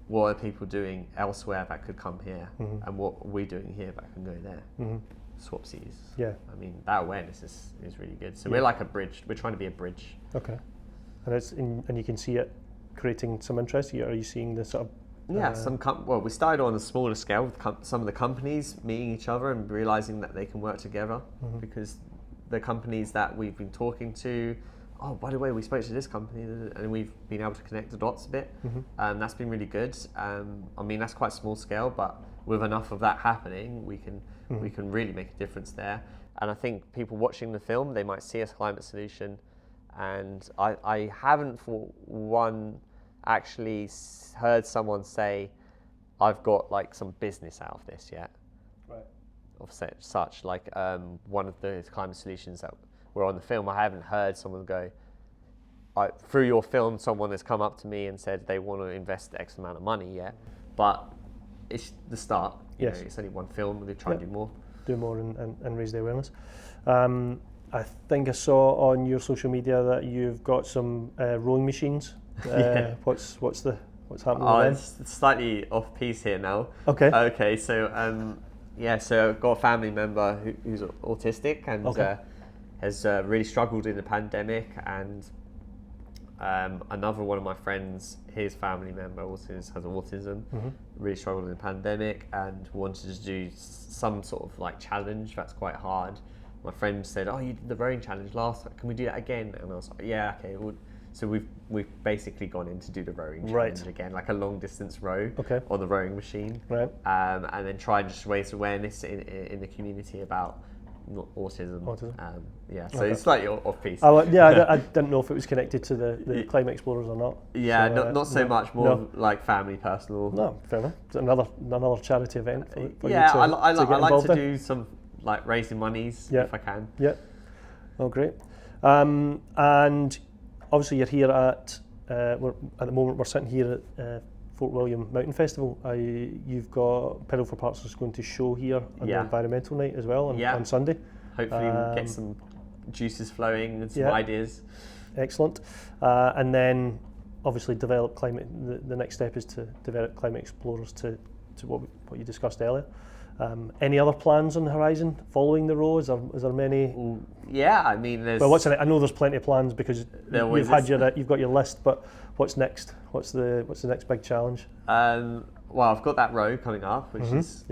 What are people doing elsewhere that could come here, and what are we doing here that can go there? Swapsies. Yeah. I mean, that awareness is really good. So we're like a bridge. We're trying to be a bridge. Okay. and you can see it creating some interest. Are you seeing the sort of yeah, well, we started on a smaller scale with some of the companies meeting each other and realizing that they can work together, because the companies that we've been talking to, oh, by the way, we spoke to this company, and we've been able to connect the dots a bit. That's been really good. I mean, that's quite small scale, but with enough of that happening, we can really make a difference there. And I think people watching the film, they might see a climate solution, and I haven't for one actually heard someone say, I've got like some business out of this yet. Right. Of such, like one of the climate solutions that were on the film, I haven't heard someone go, through your film, someone has come up to me and said they want to invest X amount of money yet, but it's the start. You know, it's only one film, we'll try and do more. Do more and raise the awareness. I think I saw on your social media that you've got some rowing machines. What's happening with them? It's slightly off piece here now. Okay. So so I've got a family member who's autistic and has really struggled in the pandemic, and another one of my friends, his family member also has autism, really struggled in the pandemic and wanted to do some sort of like challenge that's quite hard. My friend said, oh, you did the rowing challenge last time, can we do that again? And I was like, yeah, okay. So we've basically gone in to do the rowing challenge again, like a long distance row on the rowing machine, and then try and just raise awareness in the community about autism. So it's slightly off piece. I didn't know if it was connected to the Climate Explorers or not. Yeah, so, not so much, more like family, personal. No, fair enough. It's another charity event for I like to do some like raising monies if I can. Yeah. Oh, great. And obviously you're here at the moment we're sitting here at Fort William Mountain Festival. You've got Pedal for Parts is going to show here on the environmental night as well on Sunday. Hopefully get some juices flowing and some ideas. Excellent. And then obviously develop climate. The next step is to develop Climate Explorers to what you discussed earlier. Any other plans on the horizon following the row? Is there many? Yeah, I mean, there's. Well, I know there's plenty of plans because you've got your list. But what's next? What's the next big challenge? Well, I've got that row coming up, which is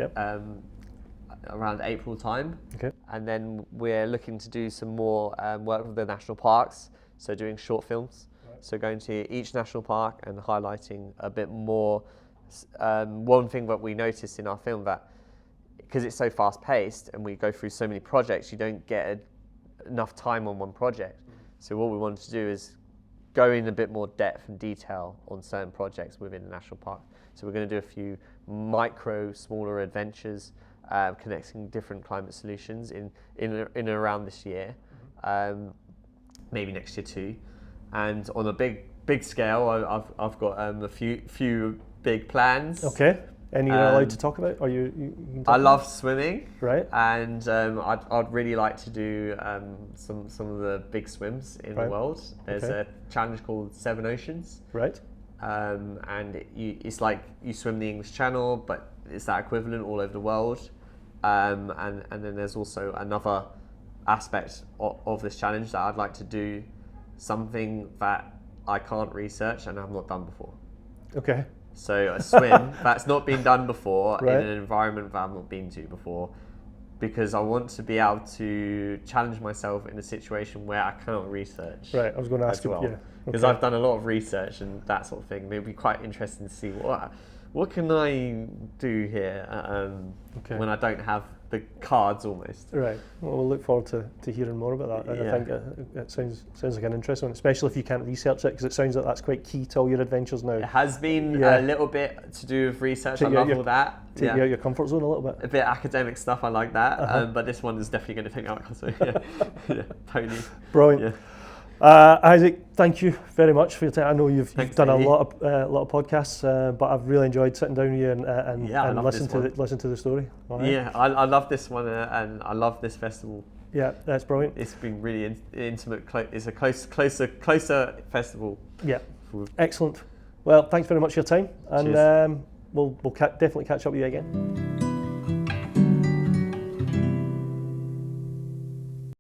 around April time. Okay. And then we're looking to do some more work with the national parks. So doing short films. Right. So going to each national park and highlighting a bit more. One thing that we noticed in our film that, because it's so fast paced and we go through so many projects, you don't get enough time on one project. So what we wanted to do is go in a bit more depth and detail on certain projects within the national park. So we're going to do a few smaller adventures, connecting different climate solutions in and around this year, maybe next year too. And on a big scale, I've got a few big plans. Okay. Any you're allowed to talk about? Or you can talk I love swimming, right? And I'd really like to do some of the big swims in the world. There's a challenge called 7 Oceans, right? And it's like you swim the English Channel, but it's that equivalent all over the world. And then there's also another aspect of this challenge that I'd like to do, something that I can't research and I've not done before. Okay. So a swim that's not been done before in an environment that I've not been to before, because I want to be able to challenge myself in a situation where I cannot research. Right, I was going to ask you. Because I've done a lot of research and that sort of thing. It would be quite interesting to see what can I do here when I don't have the cards almost. Right. Well, we'll look forward to hearing more about that. I think it sounds like an interesting one, especially if you can't research it, because it sounds like that's quite key to all your adventures now. It has been a little bit to do with research. I love all that. Take you out your comfort zone a little bit. A bit academic stuff, I like that. But this one is definitely going to pick up. So totally. Brilliant. Isaac, thank you very much for your time. I know you've done a lot of podcasts, but I've really enjoyed sitting down with you and listen to the story. Right. Yeah, I love this one and I love this festival. Yeah, that's brilliant. It's been really intimate. It's a closer festival. Yeah, excellent. Well, thanks very much for your time, and we'll definitely catch up with you again.